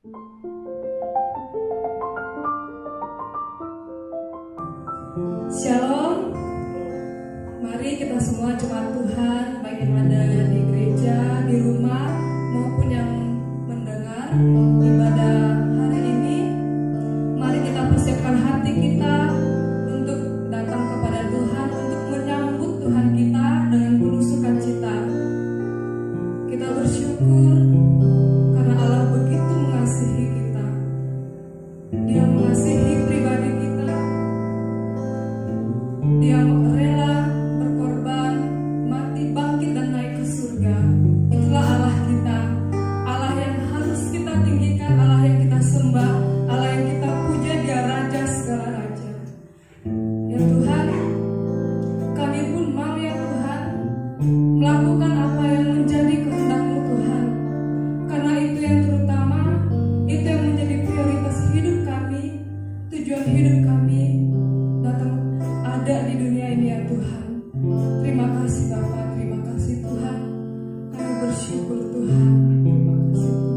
Shalom, mari kita semua jemaat Tuhan, baik yang ada di gereja, di rumah, maupun yang mendengar ibadah hari ini. Mari kita persiapkan hati kita untuk datang kepada Tuhan, untuk menyambut Tuhan kita dengan penuh sukacita. Kita bersyukur karena Allah begitu mengasihi kita. Dia mengasihi pribadi kita. Dia rela berkorban, mati, bangkit, dan naik ke surga. Itulah Allah kita, Allah yang harus kita tinggikan, Allah yang kita sembah, Allah yang kita puja. Dia Raja segala raja. Ya Tuhan, kami pun mau ya Tuhan melakukan apa yang menjadi kehendak-Mu Tuhan. Karena itu yang terutama, itu yang menjadi prioritas hidup kami, tujuan hidup kami datang ada di dunia ini ya Tuhan. Terima kasih Bapa, terima kasih Tuhan. Kami bersyukur Tuhan. Terima kasih Tuhan.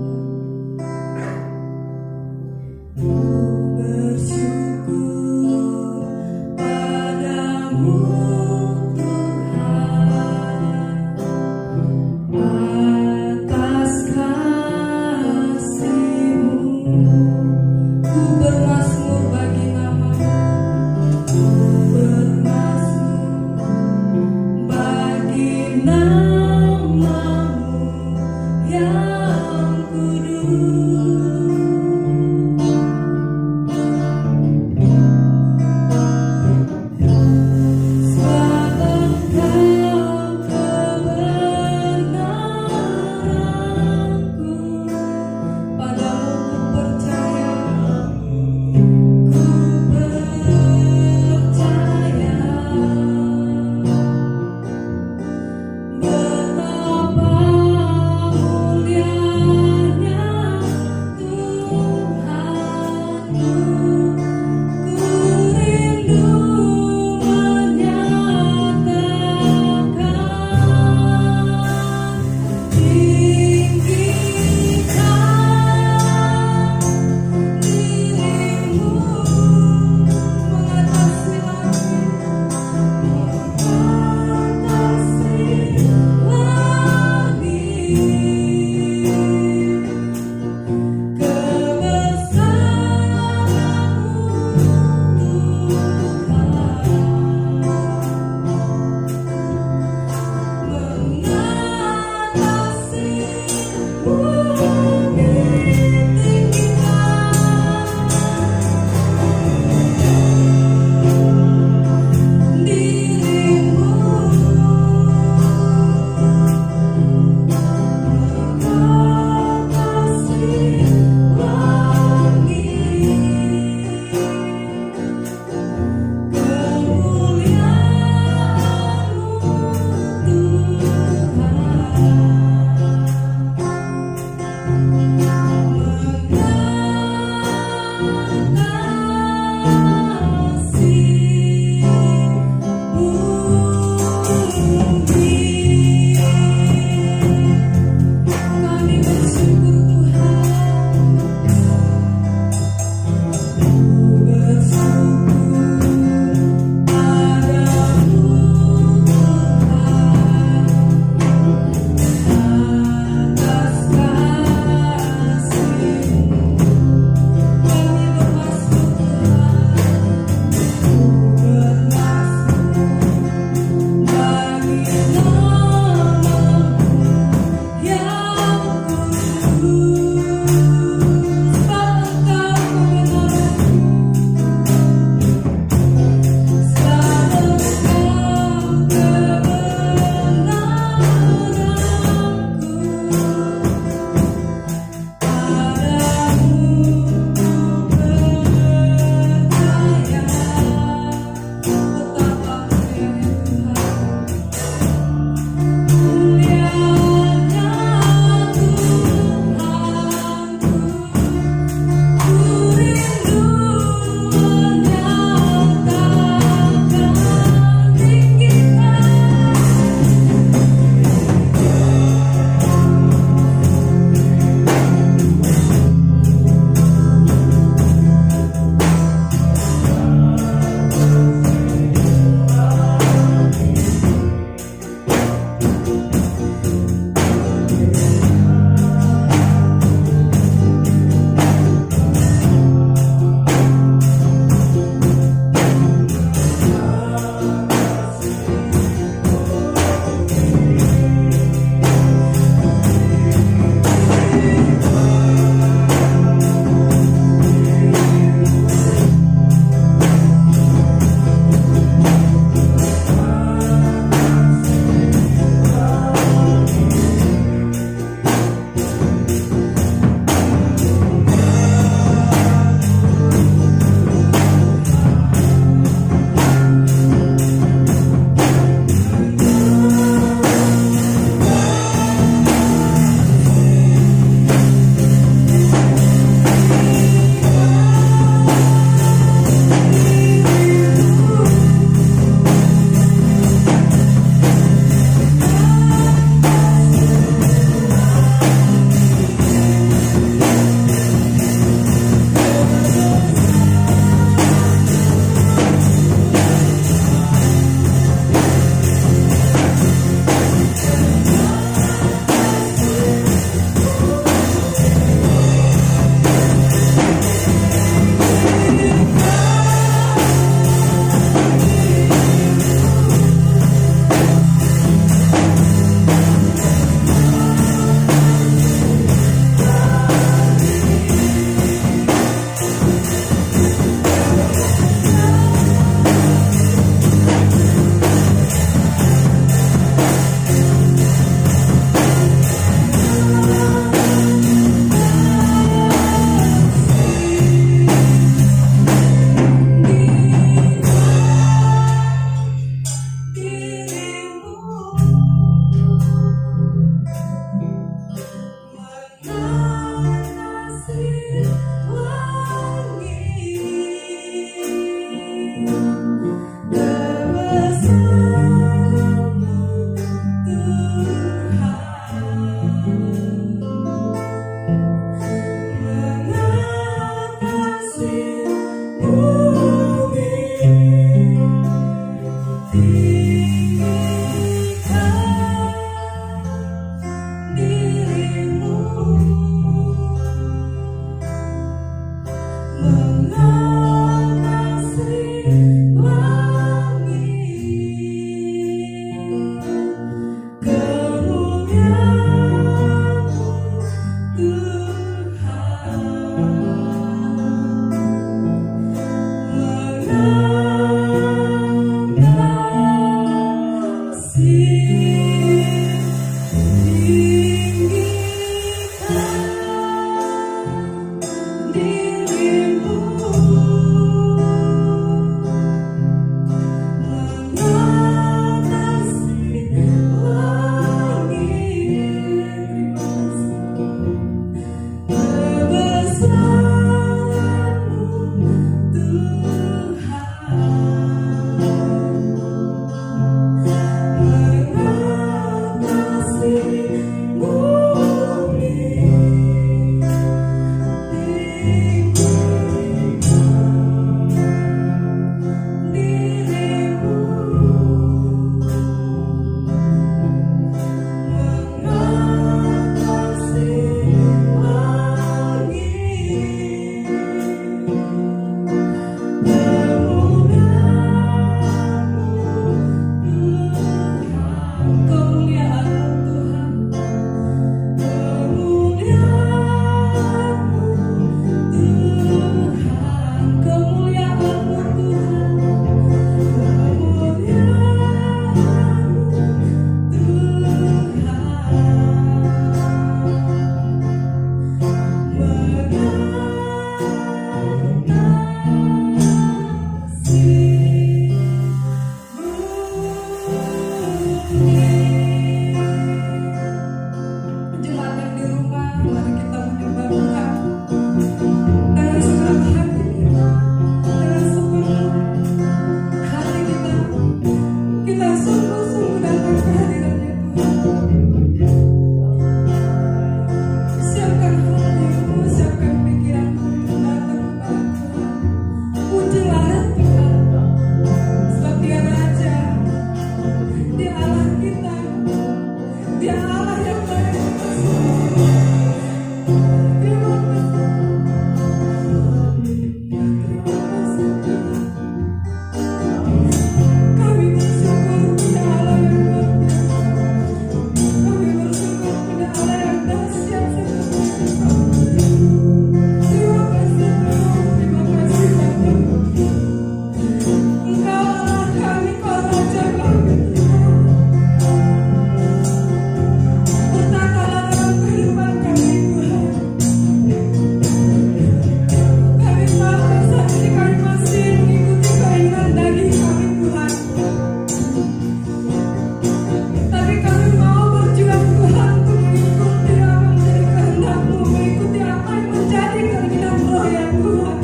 ya Tuhan.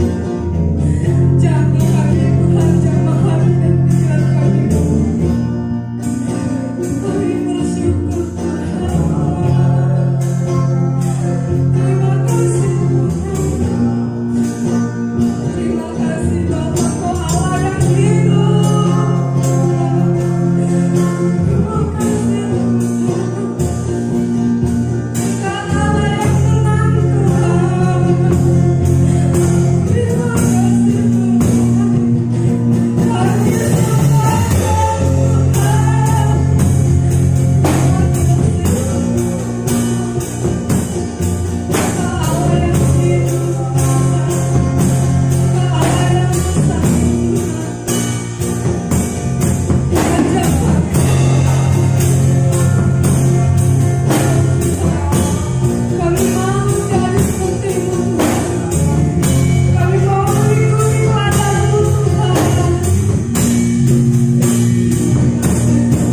Jamah kami Tuhan, jamah hati dan pikiran kami Tuhan. Kami bersyukur Tuhan. Terima kasih Tuhan. Terima kasih Bapa, Kau Allah yang hidup. Terima kasih Tuhan. Kau Allah yang tenang Tuhan. Terima kasih Tuhan. Kami sembah kami mau jadi seperti-Mu Tuhan. Kami mau mengikuti teladan-Mu Tuhan. Terima kasih Bapa.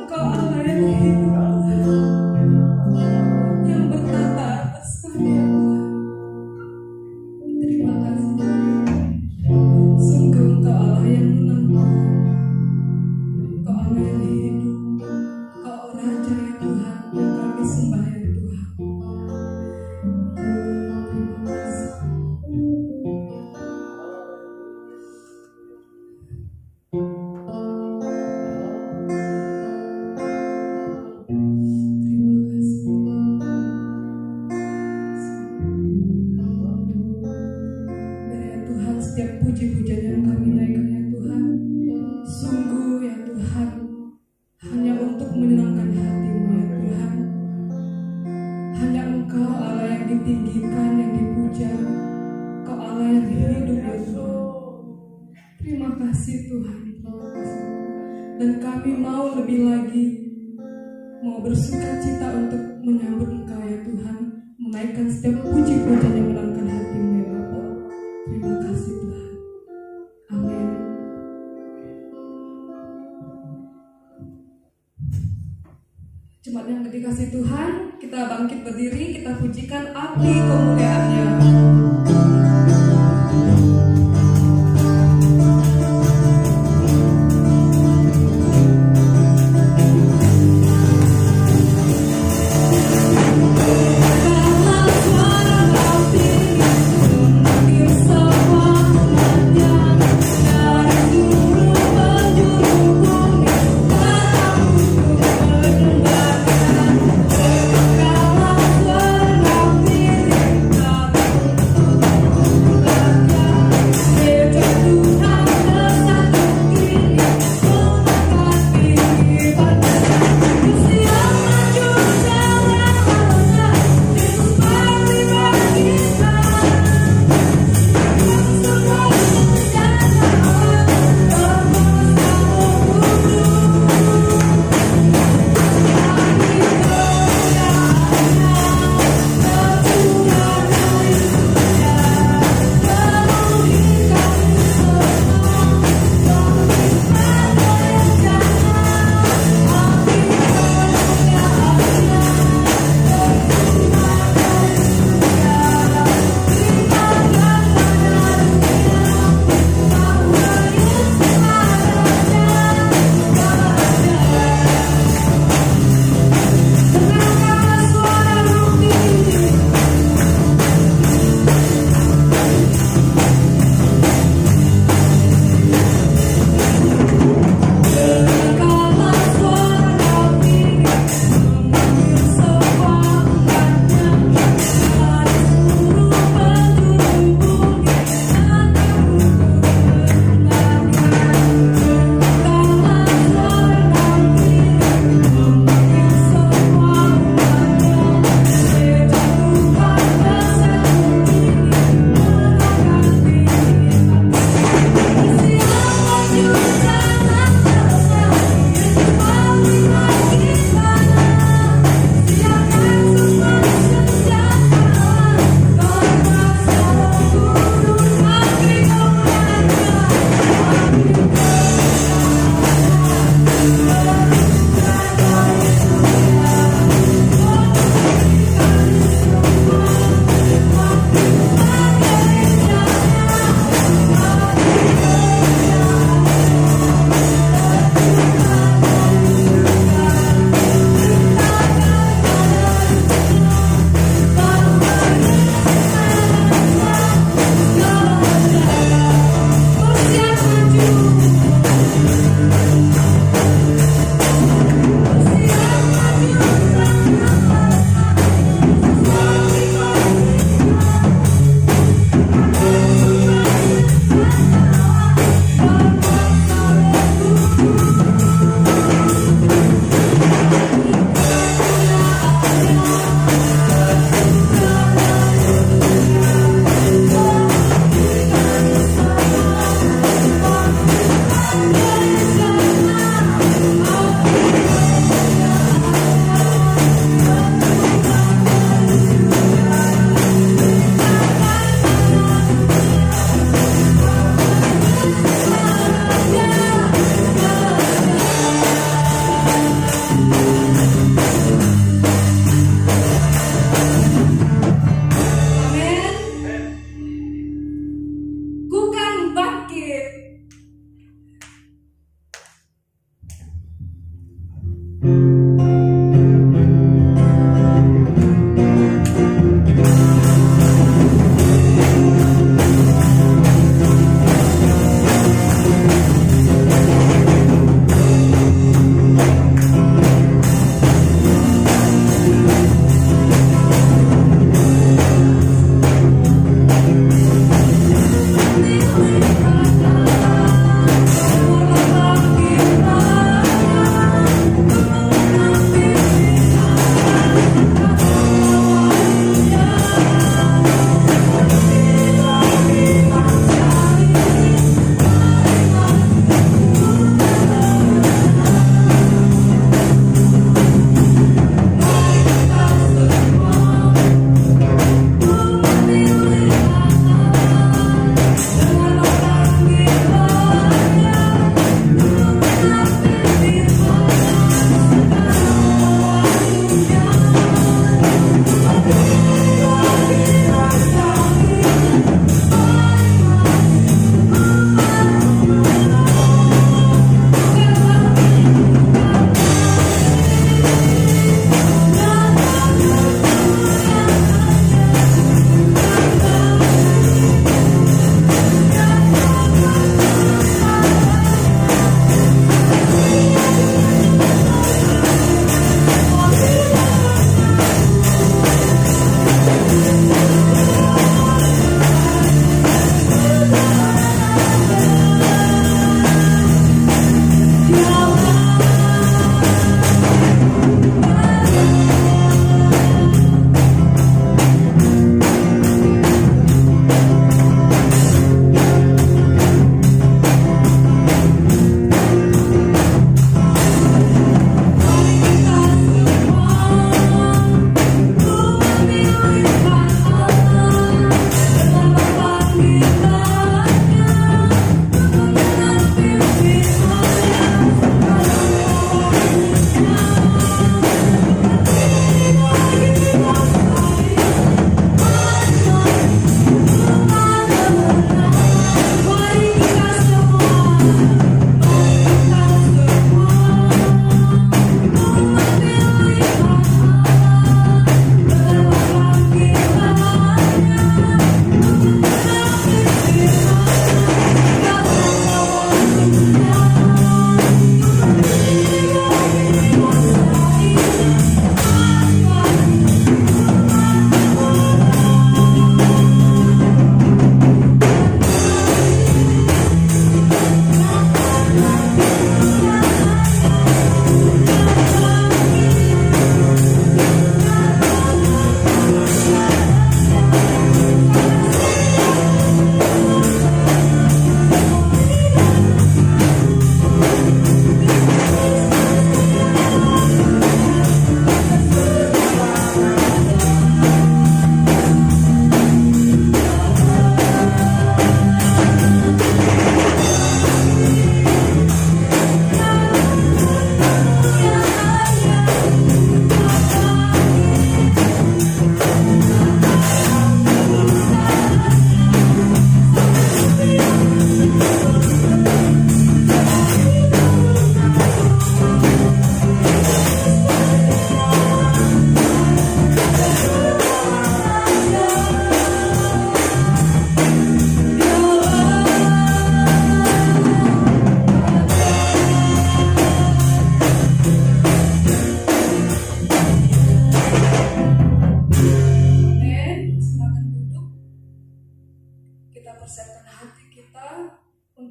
Engkau Allah yang hidup, yang bertata atas kami ya Tuhan. Terima kasih. Sungguh Engkau Allah yang menang. Engkau Allah yang hidup. Engkau Raja ya Tuhan, yang kami sembah ya Tuhan. Terima kasih. Ya Tuhan, setiap puji-pujian yang kami naikkan ya Tuhan, sungguh ya Tuhan, hanya untuk menyenangkan hati-Mu ya Tuhan. Hanya Engkau Allah yang ditinggikan, yang dipuja. Engkau Allah yang hidup ya Tuhan. Terima kasih Tuhan. Terima kasih. Dan kami mau lebih lagi, mau bersuka cita untuk menyambut Engkau ya Tuhan, menaikkan setiap puji-pujian yang menyenangkan hati-Mu ya Bapa. Terima kasih Tuhan. Amin. Jemaat yang dikasihi Tuhan, kita bangkit berdiri, kita pujikan api kemuliaan-Nya.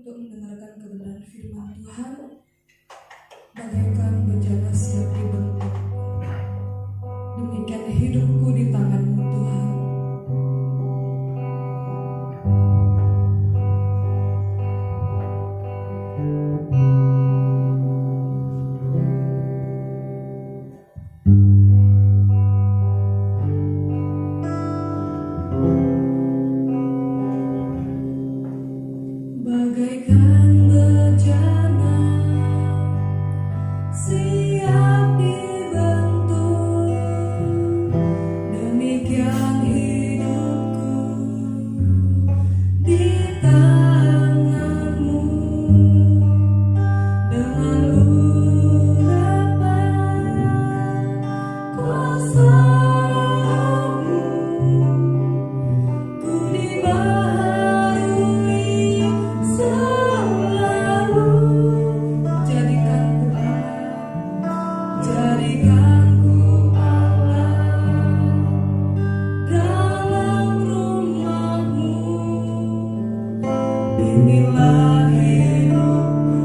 untuk mendengarkan kebenaran firman Tuhan, bagaikan bejana siap dibentuk. Demikian hidupku di tangan-Mu Tuhan. Bagaikan bejana siap dibentuk, demikian hidupku di tangan-Mu. Dengan urapan kuasa-Mu ku dibaharui selalu. Jadikan ku Allah dalam rumah-Mu. Inilah hidupku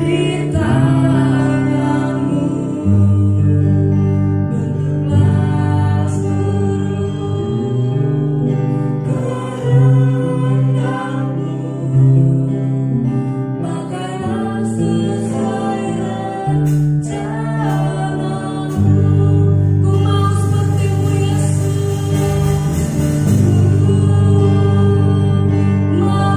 di tangan-Mu. Bentuklah seluruh kehendak-Mu. Pakailah sesuai rencana-Mu. Ku mau seperti-Mu Yesus, mau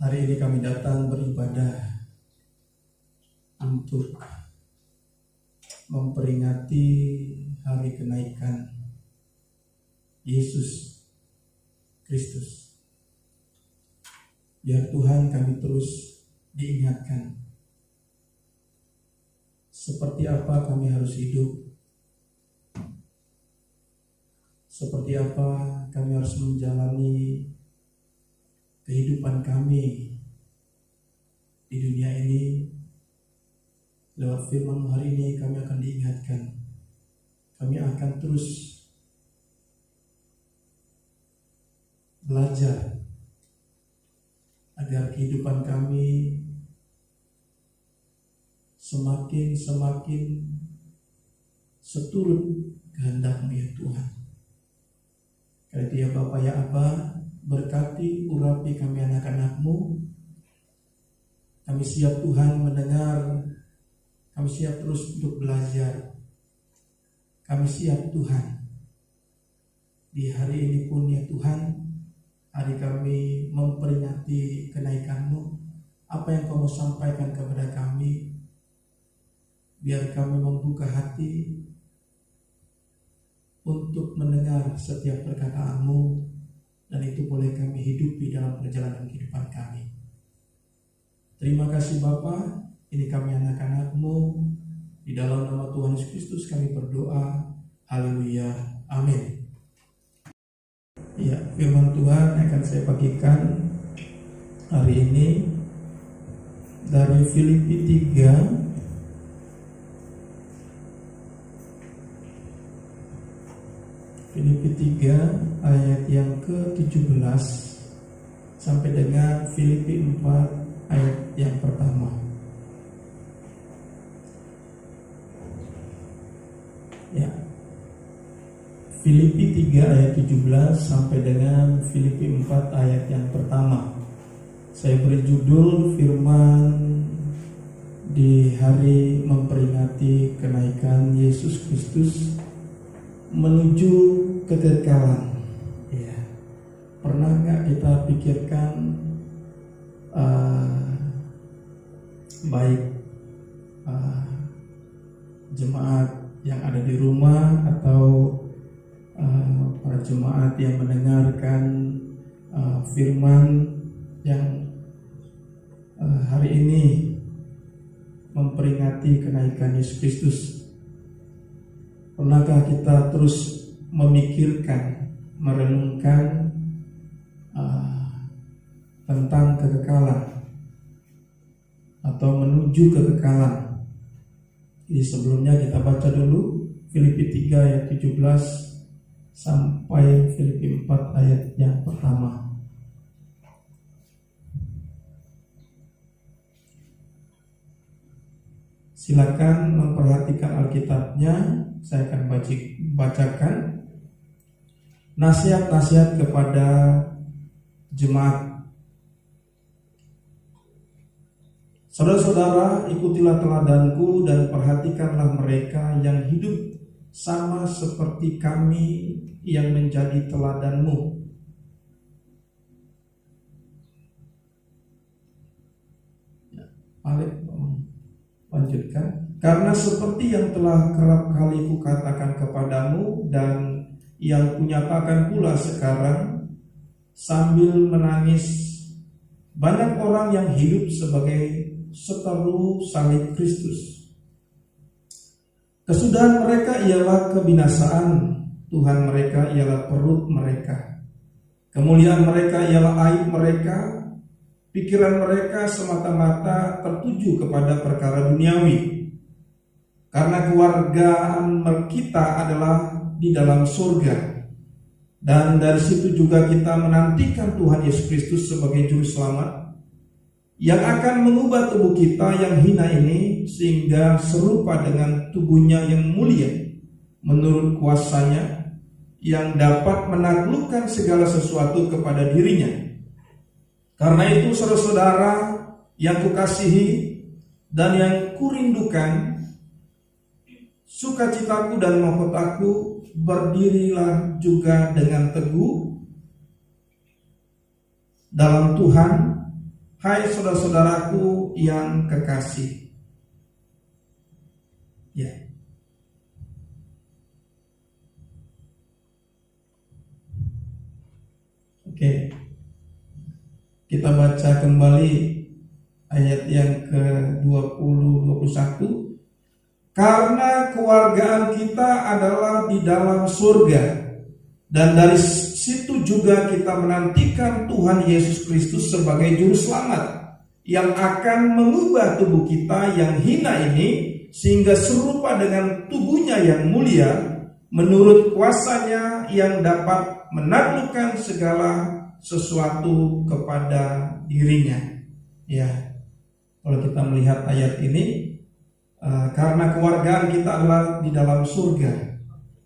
Hari ini kami datang beribadah untuk memperingati hari kenaikan Yesus Kristus. Biar Tuhan kami terus diingatkan seperti apa kami harus hidup, seperti apa kami harus menjalani kehidupan kami di dunia ini. Lewat firman hari ini kami akan diingatkan, kami akan terus belajar agar kehidupan kami semakin seturut kehendak-Mu ya Tuhan. Karena Dia Bapa ya Aba, berkati urapi kami anak-anak-Mu. Kami siap Tuhan mendengar, kami siap terus untuk belajar. Kami siap Tuhan di hari ini pun ya Tuhan, hari kami memperingati kenaikan-Mu. Apa yang Kau mau sampaikan kepada kami, biar kami membuka hati untuk mendengar setiap perkataan-Mu, dan itu boleh kami hidupi dalam perjalanan kehidupan kami. Terima kasih Bapa, ini kami anak-anak-Mu, di dalam nama Tuhan Yesus Kristus kami berdoa. Haleluya, amin. Ya, firman Tuhan akan saya bagikan hari ini dari Filipi 3 ayat yang ke-17 sampai dengan Filipi 4 ayat yang pertama. Ya. Filipi 3 ayat 17 sampai dengan Filipi 4 ayat yang pertama. Saya beri judul firman di hari memperingati kenaikan Yesus Kristus menuju kekekalan. Ya. Pernah nggak kita pikirkan baik jemaat yang ada di rumah atau para jemaat yang mendengarkan firman yang hari ini memperingati kenaikan Yesus Kristus. Pernahkah kita terus memikirkan, merenungkan tentang kekekalan atau menuju kekekalan? Jadi sebelumnya kita baca dulu Filipi 3 ayat 17 sampai Filipi 4 ayat yang pertama. Silakan memperhatikan Alkitabnya. Saya akan bacakan nasihat-nasihat kepada jemaat. Saudara-saudara, ikutilah teladanku dan perhatikanlah mereka yang hidup sama seperti kami yang menjadi teladanmu. Lanjutkan. Karena seperti yang telah kerap kali kukatakan kepadamu dan yang kunyatakan pula sekarang sambil menangis, banyak orang yang hidup sebagai seteru salib Kristus. Kesudahan mereka ialah kebinasaan, Tuhan mereka ialah perut mereka. Kemuliaan mereka ialah aib mereka. Pikiran mereka semata-mata tertuju kepada perkara duniawi. Karena kewargaan kita adalah di dalam surga. Dan dari situ juga kita menantikan Tuhan Yesus Kristus sebagai juru selamat, yang akan mengubah tubuh kita yang hina ini sehingga serupa dengan tubuhnya yang mulia menurut kuasanya, yang dapat menaklukkan segala sesuatu kepada dirinya. Karena itu saudara-saudara yang kukasihi dan yang kurindukan, sukacitaku dan mahkotaku, berdirilah juga dengan teguh dalam Tuhan. hai saudara-saudaraku yang kekasih. Ya. Oke. Kita baca kembali ayat yang ke-20-21. Karena kewargaan kita adalah di dalam surga, dan dari situ juga kita menantikan Tuhan Yesus Kristus sebagai juru selamat yang akan mengubah tubuh kita yang hina ini sehingga serupa dengan tubuhnya yang mulia menurut kuasanya yang dapat menaklukkan segala sesuatu kepada dirinya. Ya, kalau kita melihat ayat ini, karena kewargaan kita adalah di dalam surga,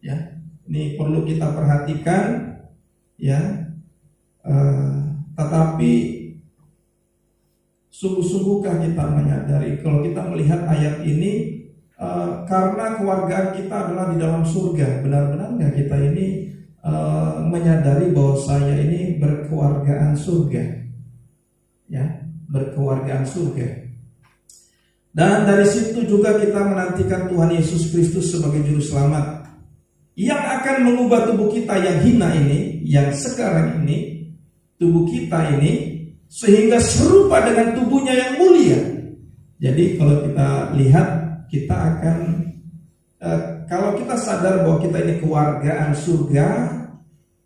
ya, ini perlu kita perhatikan, ya. Tetapi sungguh-sungguhkah kita menyadari kalau kita melihat ayat ini, karena kewargaan kita adalah di dalam surga, benar-benar nggak kita ini menyadari bahwa saya ini berkewargaan surga, ya, berkewargaan surga. Dan dari situ juga kita menantikan Tuhan Yesus Kristus sebagai juru selamat yang akan mengubah tubuh kita yang hina ini, yang sekarang ini, tubuh kita ini, sehingga serupa dengan tubuhnya yang mulia. Jadi kalau kita lihat, kita akan kalau kita sadar bahwa kita ini kewargaan surga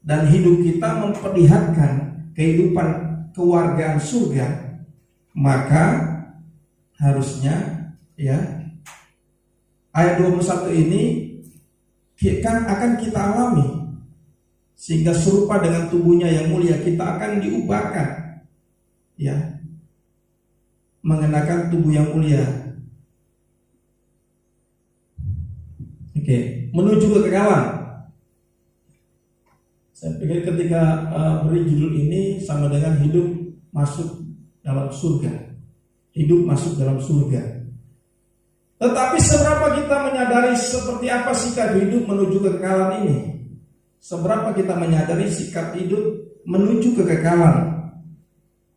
dan hidup kita memperlihatkan kehidupan kewargaan surga, maka harusnya, ya, ayat 21 ini kan akan kita alami sehingga serupa dengan tubuhnya yang mulia. Kita akan diubahkan, ya, mengenakan tubuh yang mulia. Oke, menuju kekekalan. Saya pikir ketika beri judul ini sama dengan hidup masuk dalam surga. Hidup masuk dalam surga. Tetapi seberapa kita menyadari seperti apa sikap hidup menuju kekekalan ini? Seberapa kita menyadari sikap hidup menuju kekekalan?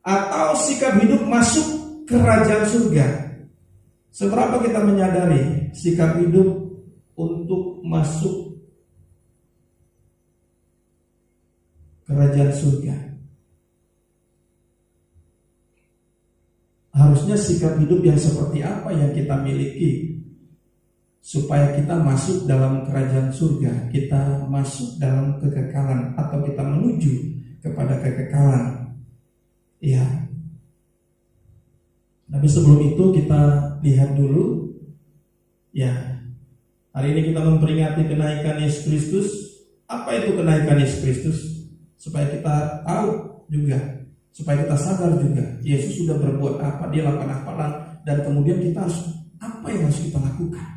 Atau sikap hidup masuk kerajaan surga? Seberapa kita menyadari sikap hidup untuk masuk kerajaan surga? Harusnya sikap hidup yang seperti apa yang kita miliki supaya kita masuk dalam kerajaan surga, kita masuk dalam kekekalan, atau kita menuju kepada kekekalan. Ya. Tapi sebelum itu kita lihat dulu, ya, hari ini kita memperingati kenaikan Yesus Kristus. Apa itu kenaikan Yesus Kristus? Supaya kita tahu juga, supaya kita sadar juga, Yesus sudah berbuat apa, dia lakukan apa, dan kemudian kita harus, apa yang harus kita lakukan.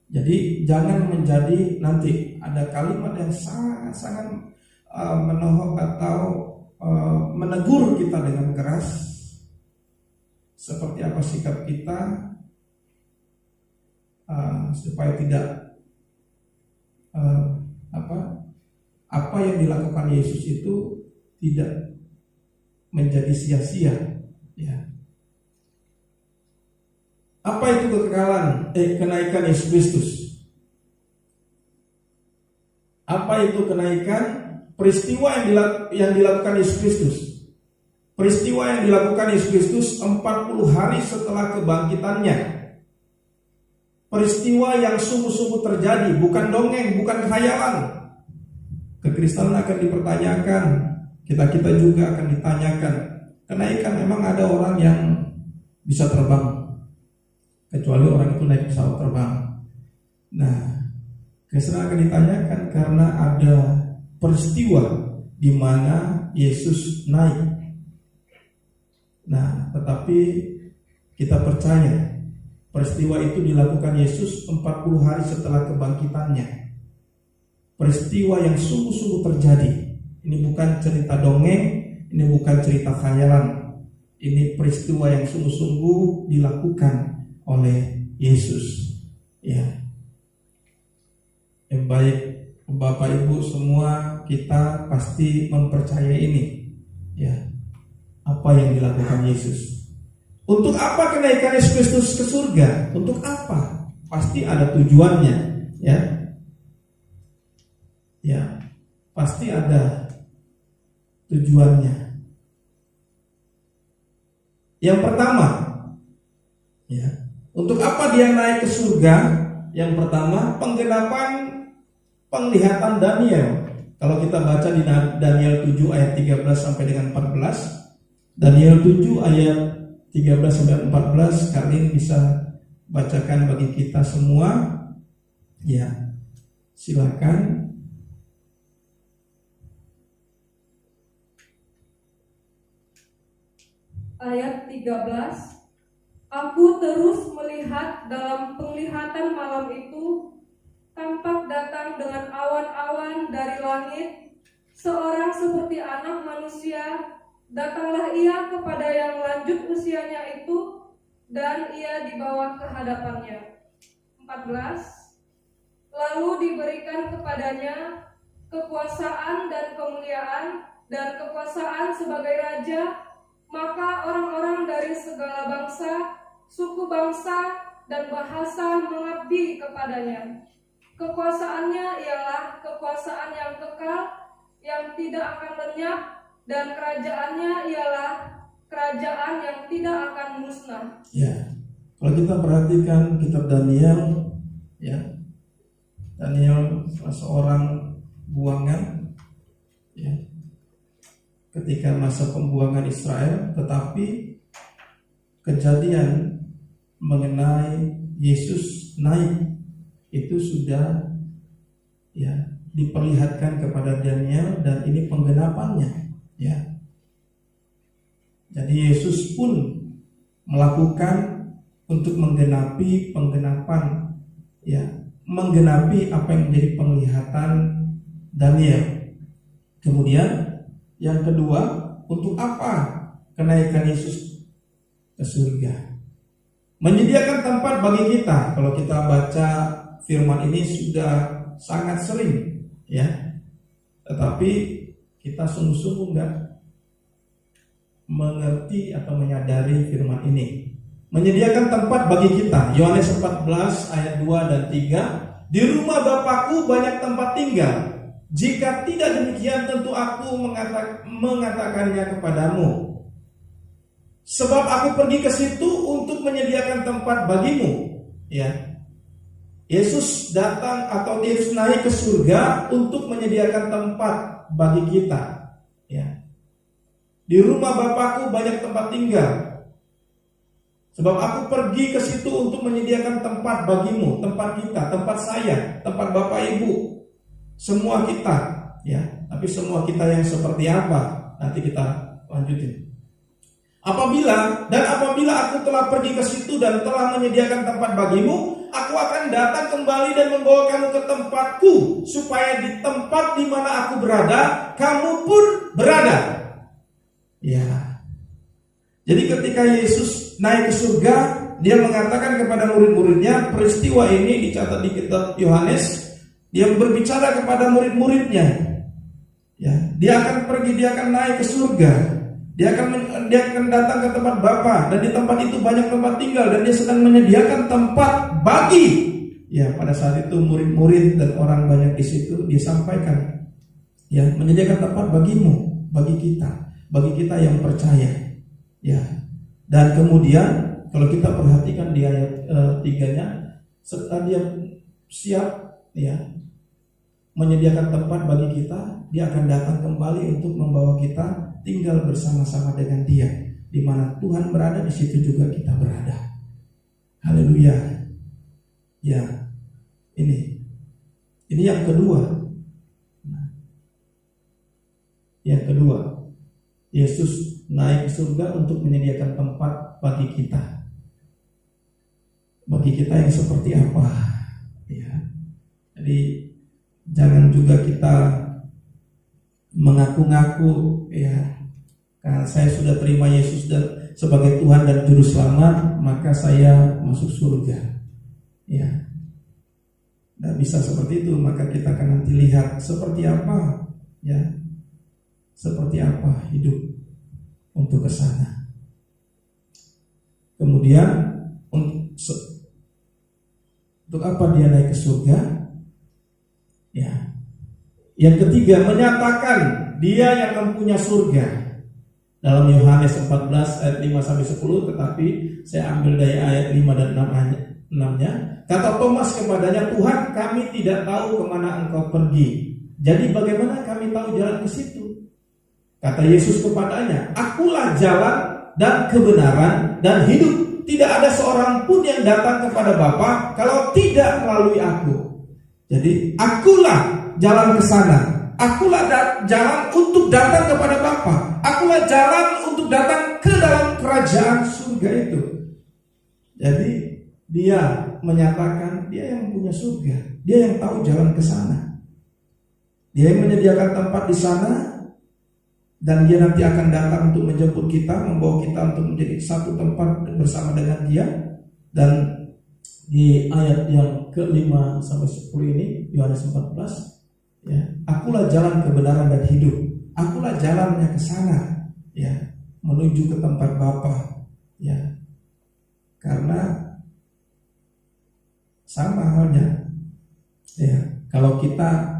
Jadi jangan menjadi nanti ada kalimat yang sangat-sangat menohok atau menegur kita dengan keras. Seperti apa sikap kita supaya tidak apa yang dilakukan Yesus itu tidak menjadi sia-sia, ya. Apa itu kekekalan? Kenaikan Yesus Kristus. Apa itu kenaikan? Peristiwa yang dilakukan Yesus Kristus. Peristiwa yang dilakukan Yesus Kristus 40 hari setelah kebangkitannya. Peristiwa yang sungguh-sungguh terjadi, bukan dongeng, bukan khayalan. Kekristenan akan dipertanyakan. Kita juga akan ditanyakan. Kenaikan, memang ada orang yang bisa terbang, kecuali orang itu naik pesawat terbang. Nah, kekristenan akan ditanyakan karena ada peristiwa di mana Yesus naik. Nah, tetapi kita percaya peristiwa itu dilakukan Yesus 40 hari setelah kebangkitannya. Peristiwa yang sungguh-sungguh terjadi. Ini bukan cerita dongeng, ini bukan cerita khayalan. Ini peristiwa yang sungguh-sungguh dilakukan oleh Yesus. Ya. Yang baik, Bapak Ibu semua, kita pasti mempercayai ini. Ya. Apa apa yang dilakukan Yesus. Untuk apa kenaikan Yesus Kristus ke surga? Untuk apa? Pasti ada tujuannya, ya. Ya, pasti ada tujuannya. Yang pertama, ya, untuk apa dia naik ke surga? Yang pertama, penggenapan penglihatan Daniel. Kalau kita baca di Daniel 7 ayat 13 sampai dengan 14, Daniel 7 ayat 13 sampai 14, kalian bisa bacakan bagi kita semua. Ya, silakan. Ayat 13. Aku terus melihat dalam penglihatan malam itu, tampak datang dengan awan-awan dari langit, seorang seperti anak manusia. Datanglah ia kepada yang lanjut usianya itu, dan ia dibawa ke hadapannya. 14. Lalu diberikan kepadanya kekuasaan dan kemuliaan dan kekuasaan sebagai raja. Maka orang-orang dari segala bangsa, suku bangsa, dan bahasa mengabdi kepadanya. Kekuasaannya ialah kekuasaan yang kekal, yang tidak akan lenyap, dan kerajaannya ialah kerajaan yang tidak akan musnah. Ya, kalau kita perhatikan kitab Daniel, ya, Daniel seorang buangan, ya, ketika masa pembuangan Israel, tetapi kejadian mengenai Yesus naik itu sudah, ya, diperlihatkan kepada Daniel, dan ini penggenapannya, ya. Jadi Yesus pun melakukan untuk menggenapi penggenapan, ya, menggenapi apa yang menjadi penglihatan Daniel. Kemudian yang kedua, untuk apa kenaikan Yesus ke surga? Menyediakan tempat bagi kita. Kalau kita baca firman ini sudah sangat sering, ya. Tetapi kita sungguh-sungguh enggak mengerti atau menyadari firman ini. Menyediakan tempat bagi kita. Yohanes 14 ayat 2 dan 3. Di rumah Bapakku banyak tempat tinggal. Jika tidak demikian, tentu aku mengatakannya kepadamu. Sebab aku pergi ke situ untuk menyediakan tempat bagimu. Ya, Yesus datang atau Yesus naik ke surga untuk menyediakan tempat bagi kita. Ya, di rumah Bapakku banyak tempat tinggal. Sebab aku pergi ke situ untuk menyediakan tempat bagimu, tempat kita, tempat saya, tempat Bapak Ibu. Semua kita, ya, tapi semua kita yang seperti apa? Nanti kita lanjutin. Apabila aku telah pergi ke situ dan telah menyediakan tempat bagimu, aku akan datang kembali dan membawa kamu ke tempatku, supaya di tempat di mana aku berada, kamu pun berada. Ya. Jadi ketika Yesus naik ke surga, dia mengatakan kepada murid-muridnya, peristiwa ini dicatat di kitab Yohanes. Dia berbicara kepada murid-muridnya, ya, dia akan pergi, dia akan naik ke surga, dia akan datang ke tempat Bapa, dan di tempat itu banyak tempat tinggal, dan dia sedang menyediakan tempat bagi, ya, pada saat itu murid-murid dan orang banyak di situ. Dia sampaikan, ya, menyediakan tempat bagimu, bagi kita yang percaya, ya. Dan kemudian kalau kita perhatikan di ayat 3-nya, setelah dia siap, ya, menyediakan tempat bagi kita, dia akan datang kembali untuk membawa kita tinggal bersama-sama dengan dia. Di mana Tuhan berada, di situ juga kita berada. Haleluya. Ya, ini yang kedua. Yang kedua, Yesus naik ke surga untuk menyediakan tempat bagi kita. Bagi kita yang seperti apa? Ya. Jadi jangan juga kita mengaku-ngaku, ya, karena saya sudah terima Yesus sebagai Tuhan dan Juru Selamat, maka saya masuk surga. Ya, tidak bisa seperti itu. Maka kita akan nanti lihat seperti apa, ya, seperti apa hidup untuk ke sana. Kemudian untuk apa dia naik ke surga? Ya. Yang ketiga, menyatakan dia yang mempunyai surga. Dalam Yohanes 14 ayat 5 sampai 10, tetapi saya ambil dari ayat 5 dan 6-nya. Kata Thomas kepadanya, Tuhan, kami tidak tahu kemana engkau pergi. Jadi bagaimana kami tahu jalan ke situ? Kata Yesus kepadanya, Akulah jalan dan kebenaran dan hidup. Tidak ada seorang pun yang datang kepada Bapa kalau tidak melalui aku. Jadi akulah jalan ke sana. Akulah jalan untuk datang kepada Bapa. Akulah jalan untuk datang ke dalam kerajaan surga itu. Jadi dia menyatakan dia yang punya surga. Dia yang tahu jalan ke sana. Dia yang menyediakan tempat di sana. Dan dia nanti akan datang untuk menjemput kita, membawa kita untuk menjadi satu tempat bersama dengan dia. Dan di ayat yang ke-5 sampai 10 ini, Yohanes 14, ya, akulah jalan kebenaran dan hidup. Akulah jalannya ke sana, ya, menuju ke tempat Bapa, ya. Karena sama halnya, ya, kalau kita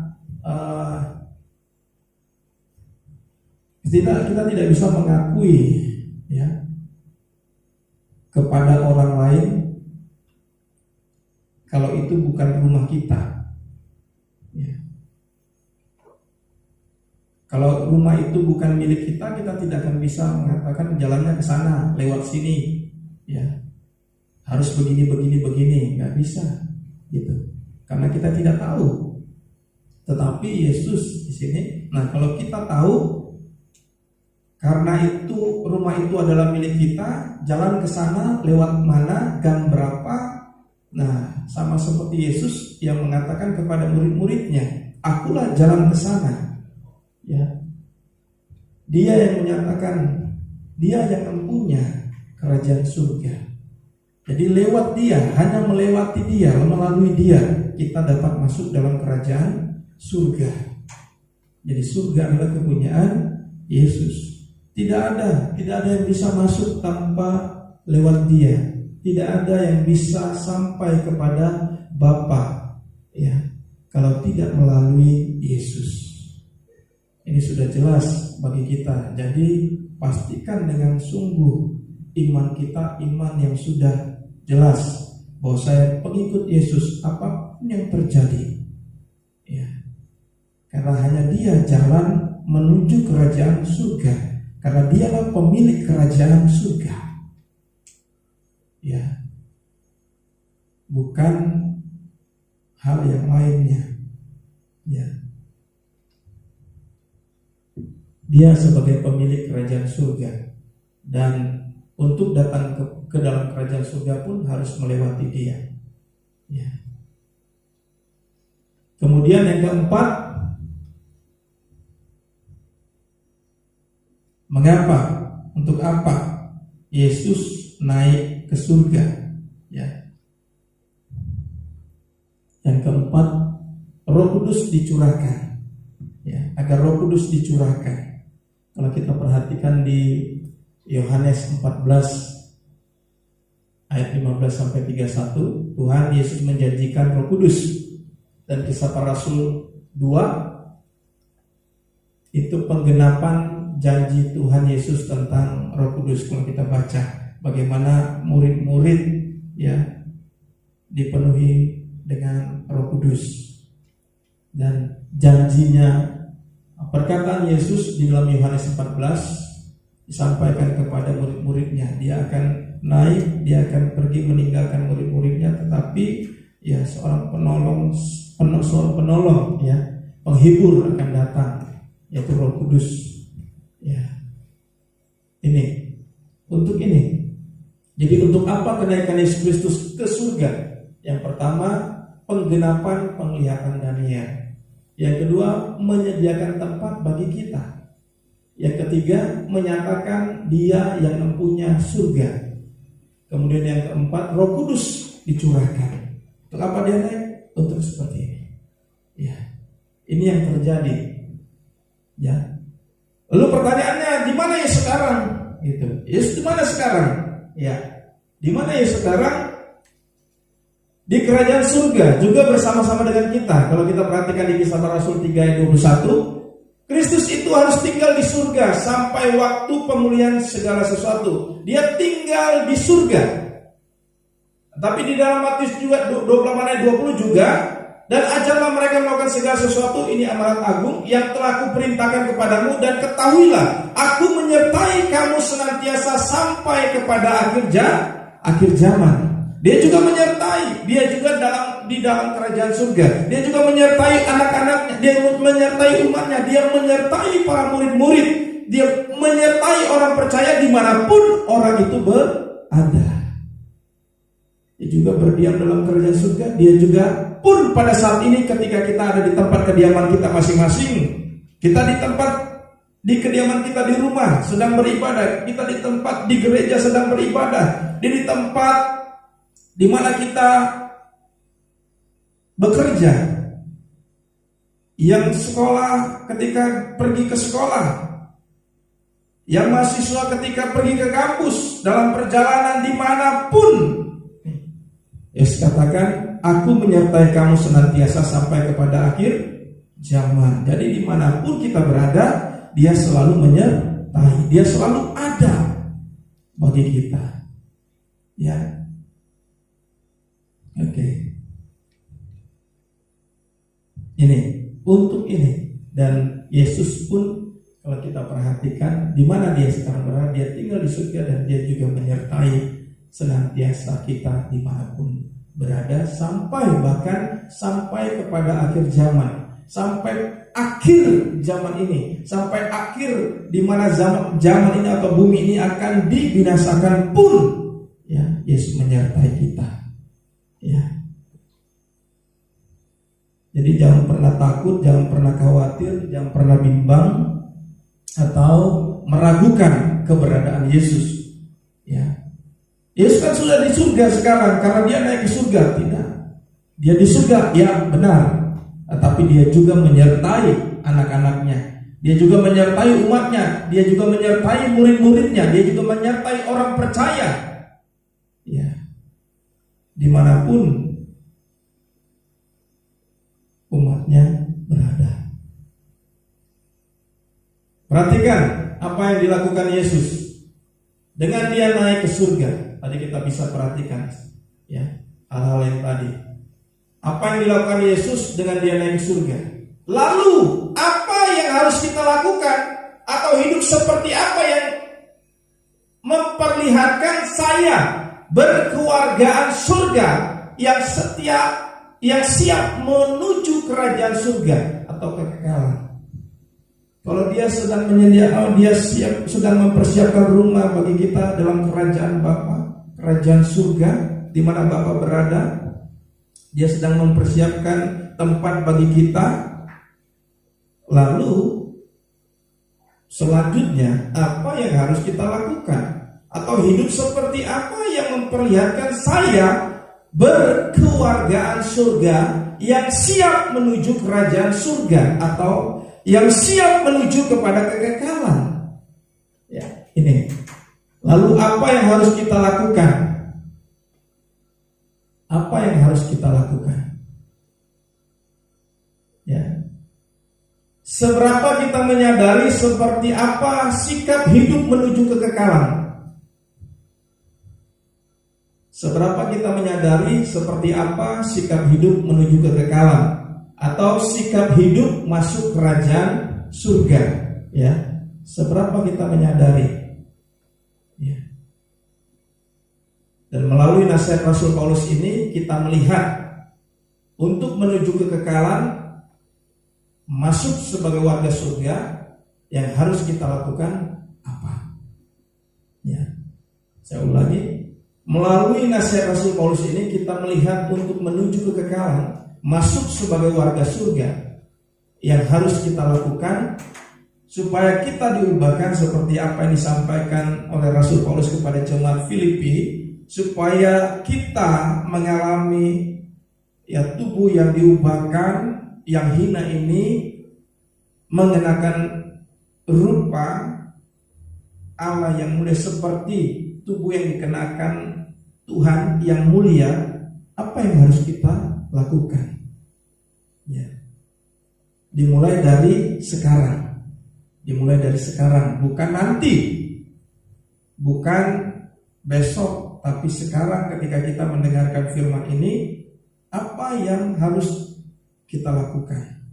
kita tidak bisa mengakui, ya, kepada orang lain kalau itu bukan rumah kita, ya. Kalau rumah itu bukan milik kita, kita tidak akan bisa mengatakan jalannya ke sana, lewat sini, ya, harus begini, nggak bisa, gitu. Karena kita tidak tahu. Tetapi Yesus di sini, nah kalau kita tahu, karena itu rumah itu adalah milik kita, jalan ke sana lewat mana, gang berapa. Nah, sama seperti Yesus yang mengatakan kepada murid-muridnya, akulah jalan ke sana. Ya. Dia yang menyatakan, dia yang mempunyai kerajaan surga. Jadi lewat dia, hanya melewati dia, melalui dia, kita dapat masuk dalam kerajaan surga. Jadi surga adalah kepunyaan Yesus. Tidak ada yang bisa masuk tanpa lewat dia. Tidak ada yang bisa sampai kepada Bapa, ya, kalau tidak melalui Yesus. Ini sudah jelas bagi kita. Jadi pastikan dengan sungguh iman kita, iman yang sudah jelas bahwa saya pengikut Yesus apapun yang terjadi, ya. Karena hanya dia jalan menuju kerajaan surga. Karena dialah pemilik kerajaan surga, ya, bukan hal yang lainnya, ya. Dia sebagai pemilik kerajaan surga, dan untuk datang ke dalam kerajaan surga pun harus melewati dia, ya. Kemudian yang keempat, mengapa? Untuk apa Yesus naik ke surga? Ya. Yang keempat, Roh Kudus dicurahkan. Ya, agar Roh Kudus dicurahkan. Kalau kita perhatikan di Yohanes 14 ayat 15 sampai 31, Tuhan Yesus menjanjikan Roh Kudus. Dan Kisah Para Rasul 2 itu penggenapan janji Tuhan Yesus tentang Roh Kudus. Kalau kita baca bagaimana murid-murid, ya, dipenuhi dengan Roh Kudus, dan janjinya, perkataan Yesus di dalam Yohanes 14 disampaikan kepada murid-muridnya. Dia akan naik, dia akan pergi meninggalkan murid-muridnya, tetapi ya seorang penolong, ya, penghibur akan datang, yaitu Roh Kudus. Ya, ini untuk ini. Jadi untuk apa kenaikan Yesus Kristus ke surga? Yang pertama, penggenapan penglihatan Daniel. Yang kedua, menyediakan tempat bagi kita. Yang ketiga, menyatakan dia yang mempunyai surga. Kemudian yang keempat, Roh Kudus dicurahkan. Untuk apa dia naik? Untuk seperti ini. Ya, ini yang terjadi. Ya. Lalu pertanyaannya, di mana ya sekarang? Gitu. Yesus di mana sekarang? Ya, Di mana ya sekarang di kerajaan surga juga bersama-sama dengan kita. Kalau kita perhatikan di Kisah Para Rasul 3 ayat 21, Kristus itu harus tinggal di surga sampai waktu pemulihan segala sesuatu. Dia tinggal di surga. Tapi di dalam Matius juga 28 ayat 20 juga, dan ajarlah mereka melakukan segala sesuatu, ini amanat agung yang telah kuperintahkan kepadamu, dan ketahuilah aku menyertai kamu senantiasa sampai kepada akhir zaman. Dia juga menyertai, dia juga di dalam kerajaan surga. Dia juga menyertai anak-anaknya, dia menyertai umatnya, dia menyertai para murid-murid, dia menyertai orang percaya dimanapun orang itu berada. Dia juga berdiam dalam kerajaan surga. Dia juga pun pada saat ini ketika kita ada di tempat kediaman kita masing-masing, kita di kediaman kita di rumah sedang beribadah, kita di tempat di gereja sedang beribadah, di tempat di mana kita bekerja, yang sekolah ketika pergi ke sekolah, yang mahasiswa ketika pergi ke kampus, dalam perjalanan dimanapun, Yesus katakan, aku menyertai kamu senantiasa sampai kepada akhir zaman. Jadi dimanapun kita berada, dia selalu menyertai, dia selalu ada bagi kita. Ya. Oke. Ini untuk ini, dan Yesus pun kalau kita perhatikan di mana dia sekarang berada, dia tinggal di surga dan dia juga menyertai senantiasa kita dimanapun berada bahkan sampai kepada akhir zaman, sampai akhir zaman ini, sampai akhir di mana zaman ini atau bumi ini akan dibinasakan pun, ya Yesus menyertai kita. Ya. Jadi jangan pernah takut, jangan pernah khawatir, jangan pernah bimbang atau meragukan keberadaan Yesus. Ya. Yesus kan sudah di surga sekarang karena dia naik ke surga, tidak. Dia di surga, ya benar. Tapi dia juga menyertai anak-anaknya. Dia juga menyertai umatnya, dia juga menyertai murid-muridnya, dia juga menyertai orang percaya. Ya. Dimanapun umatnya berada. Perhatikan apa yang dilakukan Yesus dengan dia naik ke surga. Tadi kita bisa perhatikan, ya, hal-hal yang tadi. Apa yang dilakukan Yesus dengan dia naik ke surga? Lalu apa yang harus kita lakukan atau hidup seperti apa yang memperlihatkan saya berkewargaan surga yang setia, yang siap menuju kerajaan surga atau kekekalan. Kalau dia sedang menyediakan, dia sedang mempersiapkan rumah bagi kita dalam kerajaan Bapa, kerajaan surga di mana Bapa berada. Dia sedang mempersiapkan tempat bagi kita. Lalu selanjutnya apa yang harus kita lakukan? Atau hidup seperti apa yang memperlihatkan saya berkewargaan surga yang siap menuju kerajaan surga atau yang siap menuju kepada kekekalan. Ya, ini. Lalu apa yang harus kita lakukan? Apa yang harus kita lakukan? Ya. Seberapa kita menyadari seperti apa sikap hidup menuju kekekalan? Seberapa kita menyadari seperti apa sikap hidup menuju kekekalan atau sikap hidup masuk kerajaan surga, ya. Seberapa kita menyadari, ya. Dan melalui nasihat Rasul Paulus ini kita melihat untuk menuju kekekalan, masuk sebagai warga surga, yang harus kita lakukan apa? Ya. Saya ulangi. Melalui nasihat Rasul Paulus ini kita melihat untuk menuju kekekalan, masuk sebagai warga surga, yang harus kita lakukan supaya kita diubahkan seperti apa yang disampaikan oleh Rasul Paulus kepada jemaat Filipi, supaya kita mengalami ya tubuh yang diubahkan, yang hina ini mengenakan rupa Allah yang mulia seperti tubuh yang dikenakan Tuhan yang mulia, apa yang harus kita lakukan? Ya. Dimulai dari sekarang. Dimulai dari sekarang, bukan nanti. Bukan besok, tapi sekarang ketika kita mendengarkan firman ini, apa yang harus kita lakukan?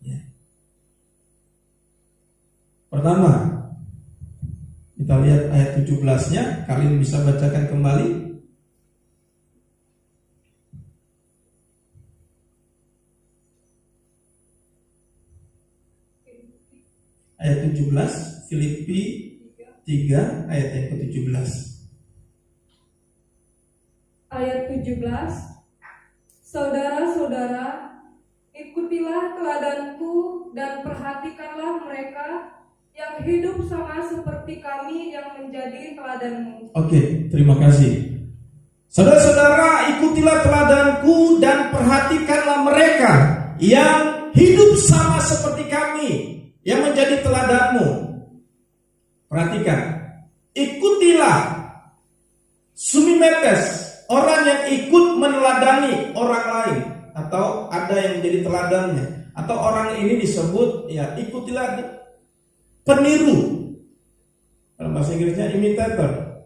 Ya. Pertama, kita lihat ayat 17-nya, kalian bisa bacakan kembali. Ayat 17, Filipi 3 ayat yang ke-17. Ayat 17, saudara-saudara, ikutilah teladanku dan perhatikanlah mereka yang hidup sama seperti kami yang menjadi teladanmu. Oke, terima kasih. Saudara-saudara, ikutilah teladanku dan perhatikanlah mereka yang hidup sama seperti kami yang menjadi teladanmu. Perhatikan, ikutilah sumimetes, orang yang ikut meneladani orang lain, atau ada yang menjadi teladannya, atau orang ini disebut ya ikutilah peniru. Dalam bahasa Inggrisnya imitator,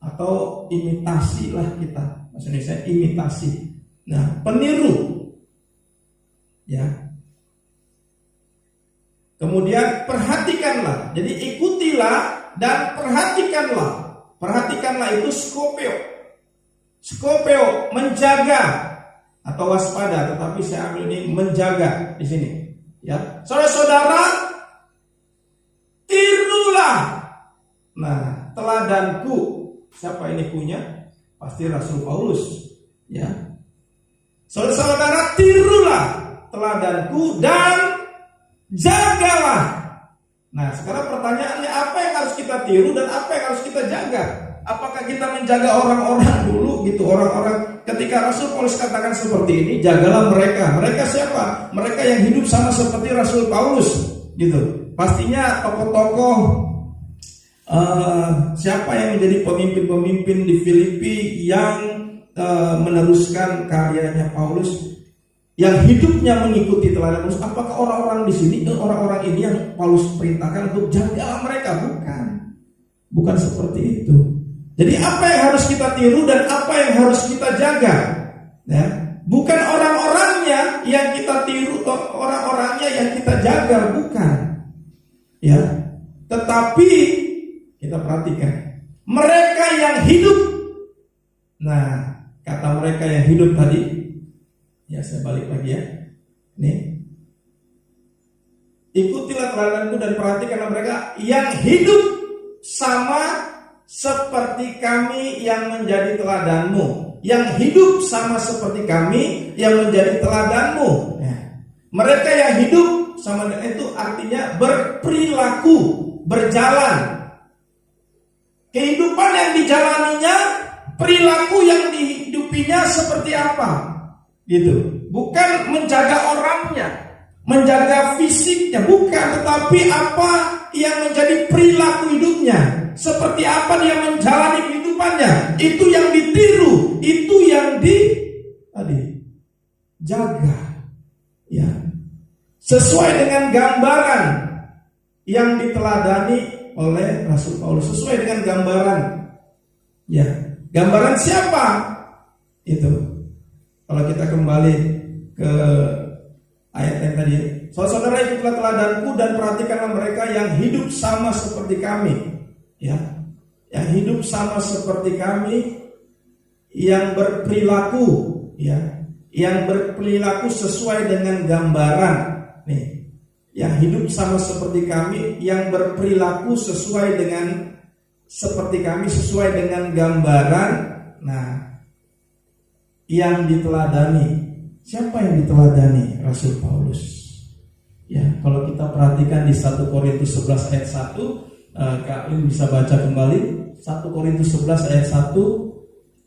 atau imitasi lah kita, bahasa Indonesia imitasi. Nah, peniru ya. Kemudian perhatikanlah. Jadi ikutilah dan perhatikanlah. Perhatikanlah itu skopeo. Skopeo menjaga atau waspada, tetapi saya ambil ini menjaga di sini. Ya, saudara-saudara, tirulah. Nah, teladanku. Siapa ini punya? Pasti Rasul Paulus. Ya, saudara-saudara, tirulah teladanku dan jagalah. Nah, sekarang pertanyaannya, apa yang harus kita tiru dan apa yang harus kita jaga? Apakah kita menjaga orang-orang dulu gitu, orang-orang ketika Rasul Paulus katakan seperti ini, jagalah mereka. Mereka siapa? Mereka yang hidup sama seperti Rasul Paulus gitu. Pastinya tokoh-tokoh siapa yang menjadi pemimpin-pemimpin di Filipi yang meneruskan karyanya Paulus, yang hidupnya mengikuti teladan Paulus. Apakah orang-orang di sini, orang-orang ini yang Paulus perintahkan untuk jagalah mereka? Bukan seperti itu. Jadi apa yang harus kita tiru dan apa yang harus kita jaga? Ya, bukan orang-orangnya yang kita tiru, orang-orangnya yang kita jaga, bukan. Ya, tetapi kita perhatikan mereka yang hidup. Nah, kata mereka yang hidup tadi, ya saya balik lagi ya. Nih, ikutilah teladanku dan perhatikanlah mereka yang hidup sama seperti kami yang menjadi teladanmu. Yang hidup sama seperti kami yang menjadi teladanmu. Ya. Mereka yang hidup sama itu artinya berperilaku, berjalan. Kehidupan yang dijalaninya, perilaku yang dihidupinya seperti apa? Gitu. Bukan menjaga orangnya, menjaga fisiknya, bukan, tetapi apa yang menjadi perilaku hidupnya. Seperti apa dia menjalani kehidupannya, itu yang ditiru, itu yang dijaga, ya, sesuai dengan gambaran yang diteladani oleh Rasul Paulus, sesuai dengan gambaran, ya, gambaran siapa? Itu. Kalau kita kembali ke ayat yang tadi, saudara-saudara, ikutlah teladanku dan perhatikanlah mereka yang hidup sama seperti kami. Ya, yang hidup sama seperti kami, yang berperilaku, ya, yang berperilaku sesuai dengan gambaran. Nih, yang hidup sama seperti kami, yang berperilaku sesuai dengan seperti kami, sesuai dengan gambaran. Nah, yang diteladani, siapa yang diteladani? Rasul Paulus. Ya, kalau kita perhatikan di 1 Korintus 11 ayat 1, kalian bisa baca kembali 1 Korintus 11 ayat 1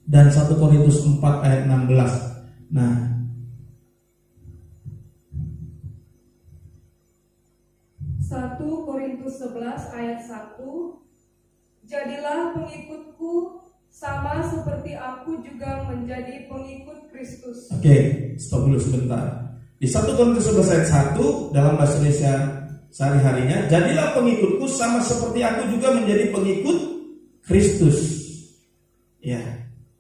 dan 1 Korintus 4 ayat 16. Nah, Korintus 11 ayat 1, jadilah pengikutku sama seperti aku juga menjadi pengikut Kristus. Oke, stop dulu sebentar. Di 1 Korintus 11 ayat 1 dalam bahasa Indonesia sehari-harinya, jadilah pengikutku sama seperti aku juga menjadi pengikut Kristus. Ya.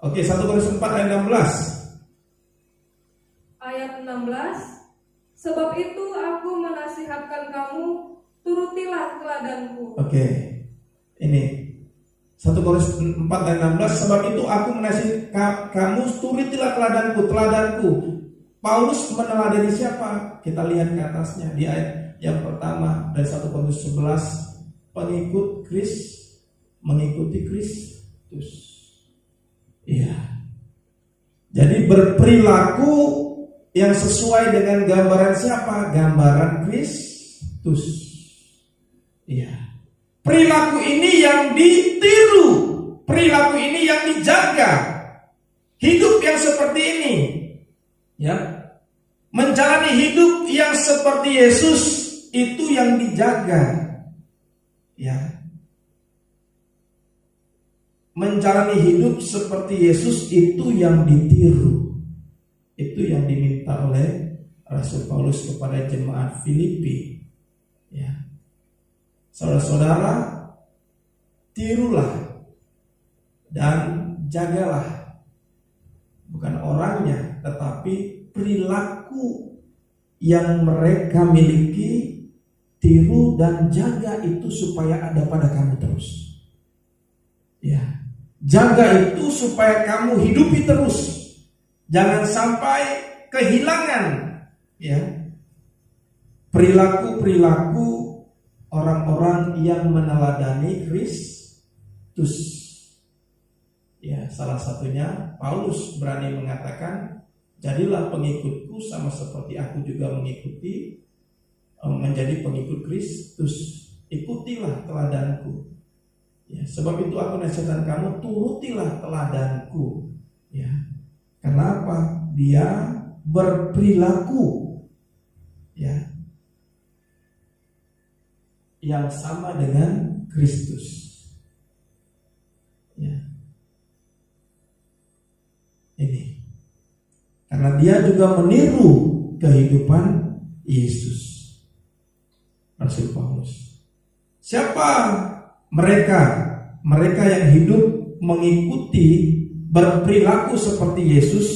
Oke, 1 Korintus 4 ayat 16. Ayat 16, sebab itu aku menasihatkan kamu, turutilah teladanku. Oke. Ini 1 Korintus 4 ayat 16, sebab itu aku menasihatkan kamu, turutilah teladanku. Paulus meneladani siapa? Kita lihat ke atasnya di ayat yang pertama dari 1 Korintus 11, mengikuti Kristus. Iya. Jadi berperilaku yang sesuai dengan gambaran siapa? Gambaran Kristus. Iya. Perilaku ini yang ditiru, perilaku ini yang dijaga. Hidup yang seperti ini, ya, menjalani hidup yang seperti Yesus itu yang dijaga, ya. Menjalani hidup seperti Yesus itu yang ditiru, itu yang diminta oleh Rasul Paulus kepada jemaat Filipi, ya. Saudara-saudara, tirulah dan jagalah, bukan orangnya, tetapi perilaku yang mereka miliki. Tiru dan jaga itu supaya ada pada kamu terus. Ya, jaga itu supaya kamu hidupi terus. Jangan sampai kehilangan, ya, perilaku orang-orang yang meneladani Kristus. Ya, salah satunya Paulus berani mengatakan, jadilah pengikutku sama seperti aku juga menjadi pengikut Kristus. Ikutilah teladanku. Ya, sebab itu aku nasihatkan kamu, turutilah teladanku. Ya, kenapa? Dia berperilaku, ya, yang sama dengan Kristus. Ya. Ini. Karena dia juga meniru kehidupan Yesus. Rasul Paulus. Siapa mereka? Mereka yang hidup mengikuti, berperilaku seperti Yesus,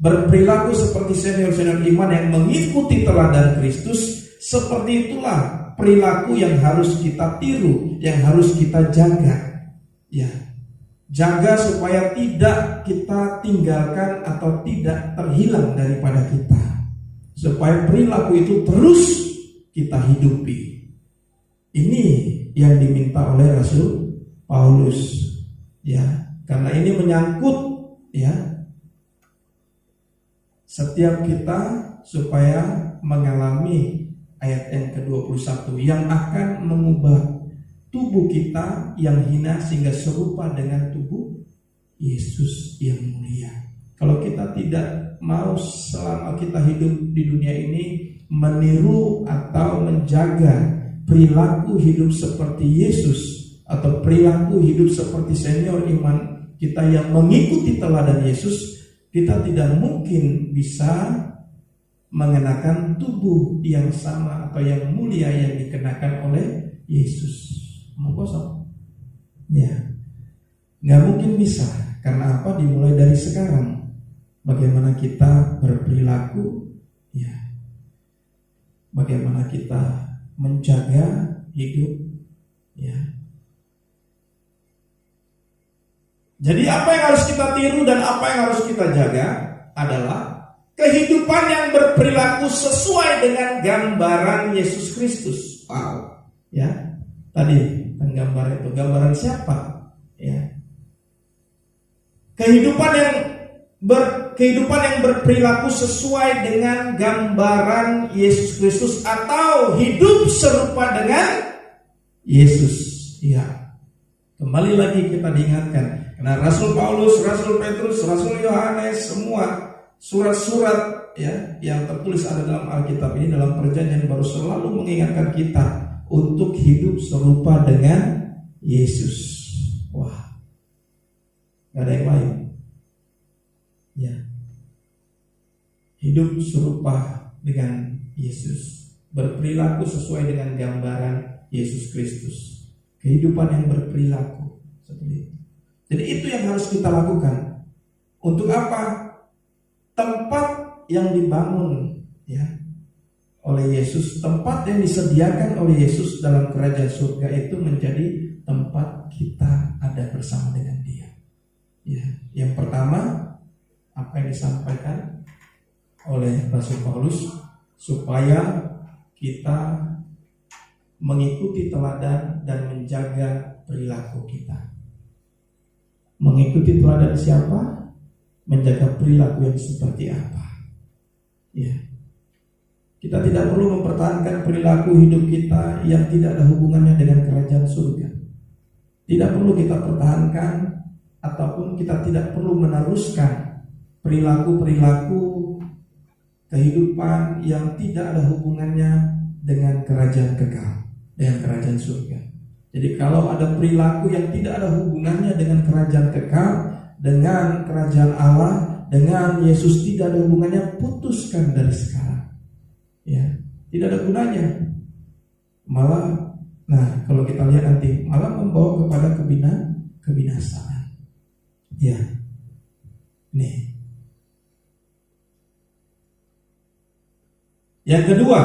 berperilaku seperti senior-senior iman yang mengikuti teladan Kristus. Seperti itulah perilaku yang harus kita tiru, yang harus kita jaga. Ya, jaga supaya tidak kita tinggalkan atau tidak terhilang daripada kita. Supaya perilaku itu terus kita hidupi. Ini yang diminta oleh Rasul Paulus. Ya, karena ini menyangkut, ya, setiap kita supaya mengalami ayat yang ke-21 yang akan mengubah tubuh kita yang hina sehingga serupa dengan tubuh Yesus yang mulia. Kalau kita tidak mau selama kita hidup di dunia ini meniru atau menjaga perilaku hidup seperti Yesus atau perilaku hidup seperti senior iman kita yang mengikuti teladan Yesus, kita tidak mungkin bisa mengenakan tubuh yang sama atau yang mulia yang dikenakan oleh Yesus. Mau kosong? Ya, nggak mungkin bisa. Karena apa? Dimulai dari sekarang. Bagaimana kita berperilaku, ya. Bagaimana kita menjaga hidup, ya. Jadi apa yang harus kita tiru dan apa yang harus kita jaga adalah kehidupan yang berperilaku sesuai dengan gambaran Yesus Kristus. Wow, ya. Tadi gambar itu, gambaran siapa? Ya. Kehidupan yang berperilaku sesuai dengan gambaran Yesus Kristus atau hidup serupa dengan Yesus. Ya. Kembali lagi kita diingatkan, karena Rasul Paulus, Rasul Petrus, Rasul Yohanes, semua surat-surat, ya, yang tertulis ada dalam Alkitab ini dalam Perjanjian Baru selalu mengingatkan kita untuk hidup serupa dengan Yesus. Wah. Gak ada yang lain. Ya. Hidup serupa dengan Yesus, berperilaku sesuai dengan gambaran Yesus Kristus. Kehidupan yang berperilaku seperti itu. Jadi itu yang harus kita lakukan. Untuk apa? Tempat yang dibangun ya oleh Yesus, tempat yang disediakan oleh Yesus dalam kerajaan surga itu menjadi tempat kita ada bersama dengan Dia. Ya, yang pertama apa yang disampaikan oleh Rasul Paulus, supaya kita mengikuti teladan dan menjaga perilaku kita. Mengikuti teladan siapa? Menjaga perilaku yang seperti apa? Ya. Kita tidak perlu mempertahankan perilaku hidup kita yang tidak ada hubungannya dengan kerajaan surga. Tidak perlu kita pertahankan, ataupun kita tidak perlu meneruskan perilaku-perilaku kehidupan yang tidak ada hubungannya dengan kerajaan kekal, dengan kerajaan surga. Jadi kalau ada perilaku yang tidak ada hubungannya dengan kerajaan kekal, dengan kerajaan Allah, dengan Yesus, tidak ada hubungannya, putuskan dari sekarang. Ya, tidak ada gunanya. Malah, nah kalau kita lihat nanti, malah membawa kepada kebinasaan. Ya, nih. Yang kedua,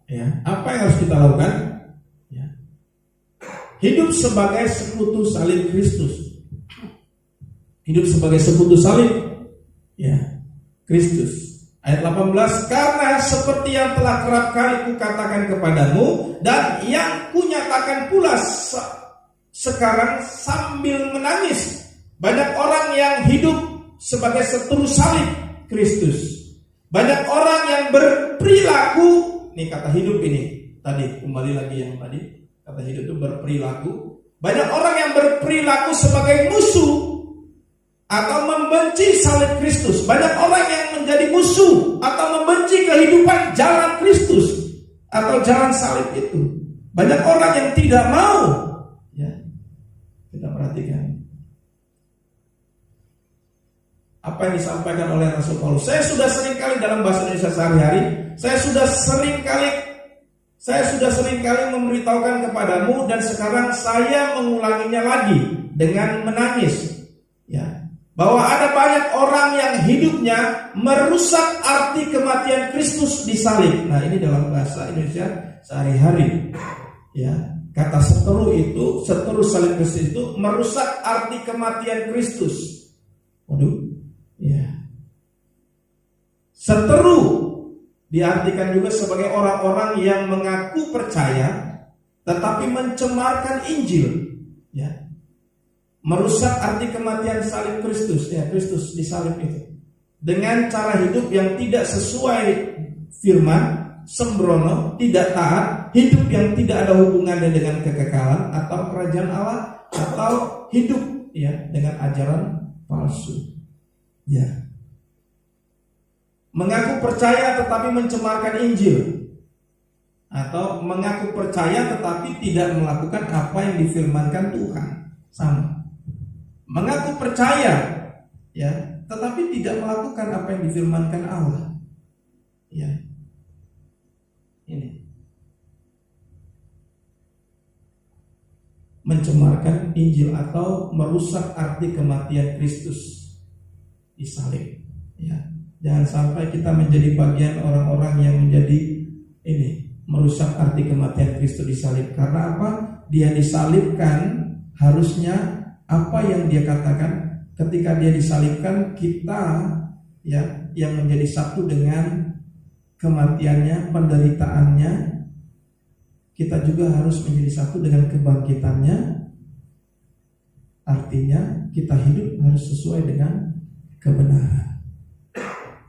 ya, apa yang harus kita lakukan? Ya. Hidup sebagai sekutu salib Kristus. Hidup sebagai sekutu salib, ya, Kristus. Ayat 18, karena seperti yang telah kerap kali kukatakan kepadamu dan yang kunyatakan pula sekarang sambil menangis, banyak orang yang hidup sebagai seteru salib Kristus. Banyak orang yang berperilaku, nih kata hidup ini tadi, kembali lagi yang tadi, kata hidup itu berperilaku. Banyak orang yang berperilaku sebagai musuh atau membenci salib Kristus. Banyak orang yang menjadi musuh atau membenci kehidupan jalan Kristus atau jalan salib itu. Banyak orang yang tidak mau. Ya, kita perhatikan apa yang disampaikan oleh Rasul Paulus. Saya sudah sering kali dalam bahasa Indonesia sehari-hari, saya sudah sering kali memberitahukan kepadamu, dan sekarang saya mengulanginya lagi dengan menangis. Ya, bahwa ada banyak orang yang hidupnya merusak arti kematian Kristus di salib. Nah, ini dalam bahasa Indonesia sehari-hari. Ya, kata seteru itu, seteru salib Kristus itu merusak arti kematian Kristus. Waduh, ya. Seteru diartikan juga sebagai orang-orang yang mengaku percaya tetapi mencemarkan Injil. Ya. Merusak arti kematian salib Kristus, ya, Kristus di salib itu, dengan cara hidup yang tidak sesuai firman, sembrono, tidak taat, hidup yang tidak ada hubungannya dengan kekekalan atau kerajaan Allah, atau hidup ya dengan ajaran palsu. Ya. Mengaku percaya tetapi mencemarkan Injil, atau mengaku percaya tetapi tidak melakukan apa yang difirmankan Tuhan. Sama. Mengaku percaya, ya, tetapi tidak melakukan apa yang difirmankan Allah. Ya, ini mencemarkan Injil atau merusak arti kematian Kristus di salib. Ya, jangan sampai kita menjadi bagian orang-orang yang menjadi ini merusak arti kematian Kristus di salib. Karena apa? Dia disalibkan, harusnya apa yang dia katakan ketika dia disalibkan, kita ya yang menjadi satu dengan kematiannya, penderitaannya, kita juga harus menjadi satu dengan kebangkitannya. Artinya kita hidup harus sesuai dengan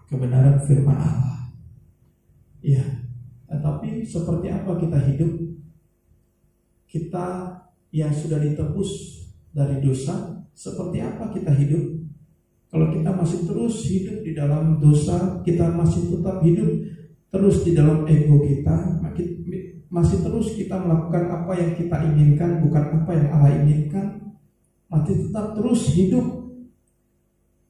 kebenaran firman Allah. Ya, tetapi seperti apa kita hidup? Kita yang sudah ditebus dari dosa, seperti apa kita hidup? Kalau kita masih terus hidup di dalam dosa, kita masih tetap hidup terus di dalam ego kita, masih terus kita melakukan apa yang kita inginkan, bukan apa yang Allah inginkan, masih tetap terus hidup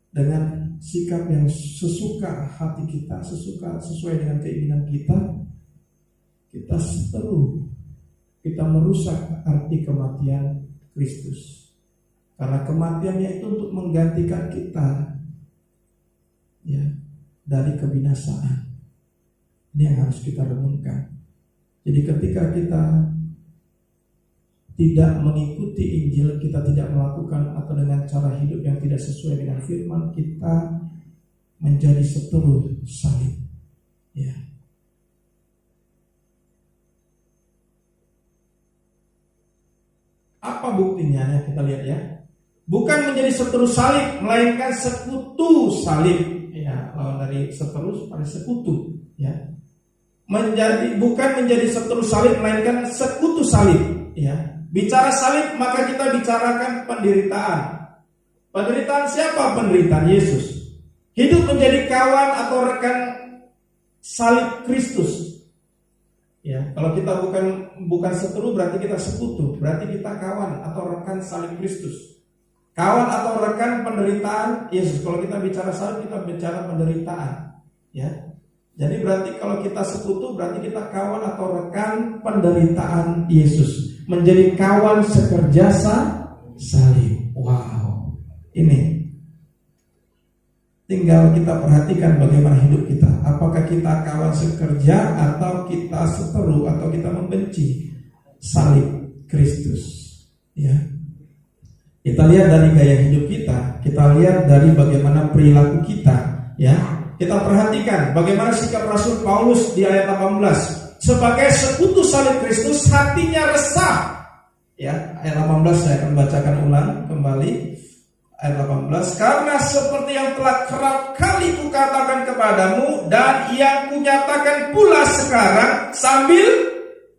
dengan sikap yang sesuka hati kita, sesuai dengan keinginan kita, kita seteru, kita merusak arti kematian Kristus. Karena kematiannya itu untuk menggantikan kita, ya, dari kebinasaan. Ini yang harus kita renungkan. Jadi ketika kita tidak mengikuti Injil, kita tidak melakukan atau dengan cara hidup yang tidak sesuai dengan firman, kita menjadi seteru salib. Ya. Apa buktinya? Ya, kita lihat ya. Bukan menjadi seteru salib, melainkan sekutu salib. Ya, lawan dari seteru pada sekutu. Ya. Bukan menjadi seteru salib, melainkan sekutu salib. Ya. Bicara salib, maka kita bicarakan penderitaan. Penderitaan siapa? Penderitaan Yesus. Hidup menjadi kawan atau rekan salib Kristus. Ya, kalau kita bukan seteru, berarti kita sekutu, berarti kita kawan atau rekan salib Kristus. Kawan atau rekan penderitaan Yesus. Kalau kita bicara salib, kita bicara penderitaan. Ya, jadi berarti kalau kita sekutu, berarti kita kawan atau rekan penderitaan Yesus. Menjadi kawan sekerja salib. Wow, ini tinggal kita perhatikan bagaimana hidup kita. Apakah kita kawan sekerja atau kita seteru atau kita membenci salib Kristus? Ya. Kita lihat dari gaya hidup kita lihat dari bagaimana perilaku kita, ya. Kita perhatikan bagaimana sikap Rasul Paulus di ayat 18. Sebagai sekutu salib Kristus, hatinya resah. Ya, ayat 18 saya akan bacakan ulang kembali. Ayat 18, karena seperti yang telah kerap kali kukatakan kepadamu dan yang kunyatakan pula sekarang sambil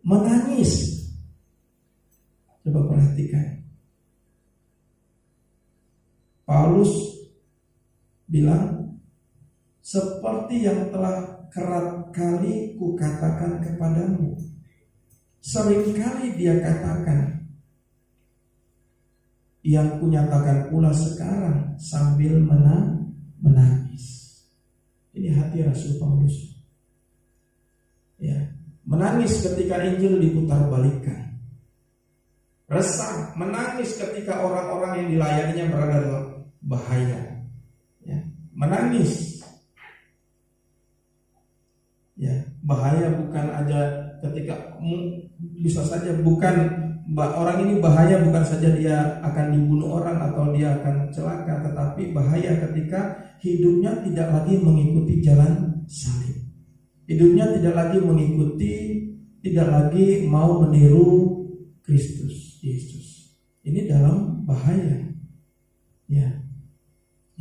menangis. Coba perhatikan. Paulus bilang, seperti yang telah kerap kali kukatakan kepadamu. Seringkali dia katakan, yang kunyatakan pula sekarang sambil menangis. Ini hati Rasul Paulus. Ya, menangis ketika Injil diputarbalikkan. Resah, menangis ketika orang-orang yang dilayaninya berada dalam bahaya. Ya, menangis. Ya, bahaya bukan aja ketika bisa saja orang ini bahaya bukan saja dia akan dibunuh orang atau dia akan celaka, tetapi bahaya ketika hidupnya tidak lagi mengikuti jalan salib. Hidupnya tidak lagi mau meniru Kristus Yesus. Ini dalam bahaya. Ya.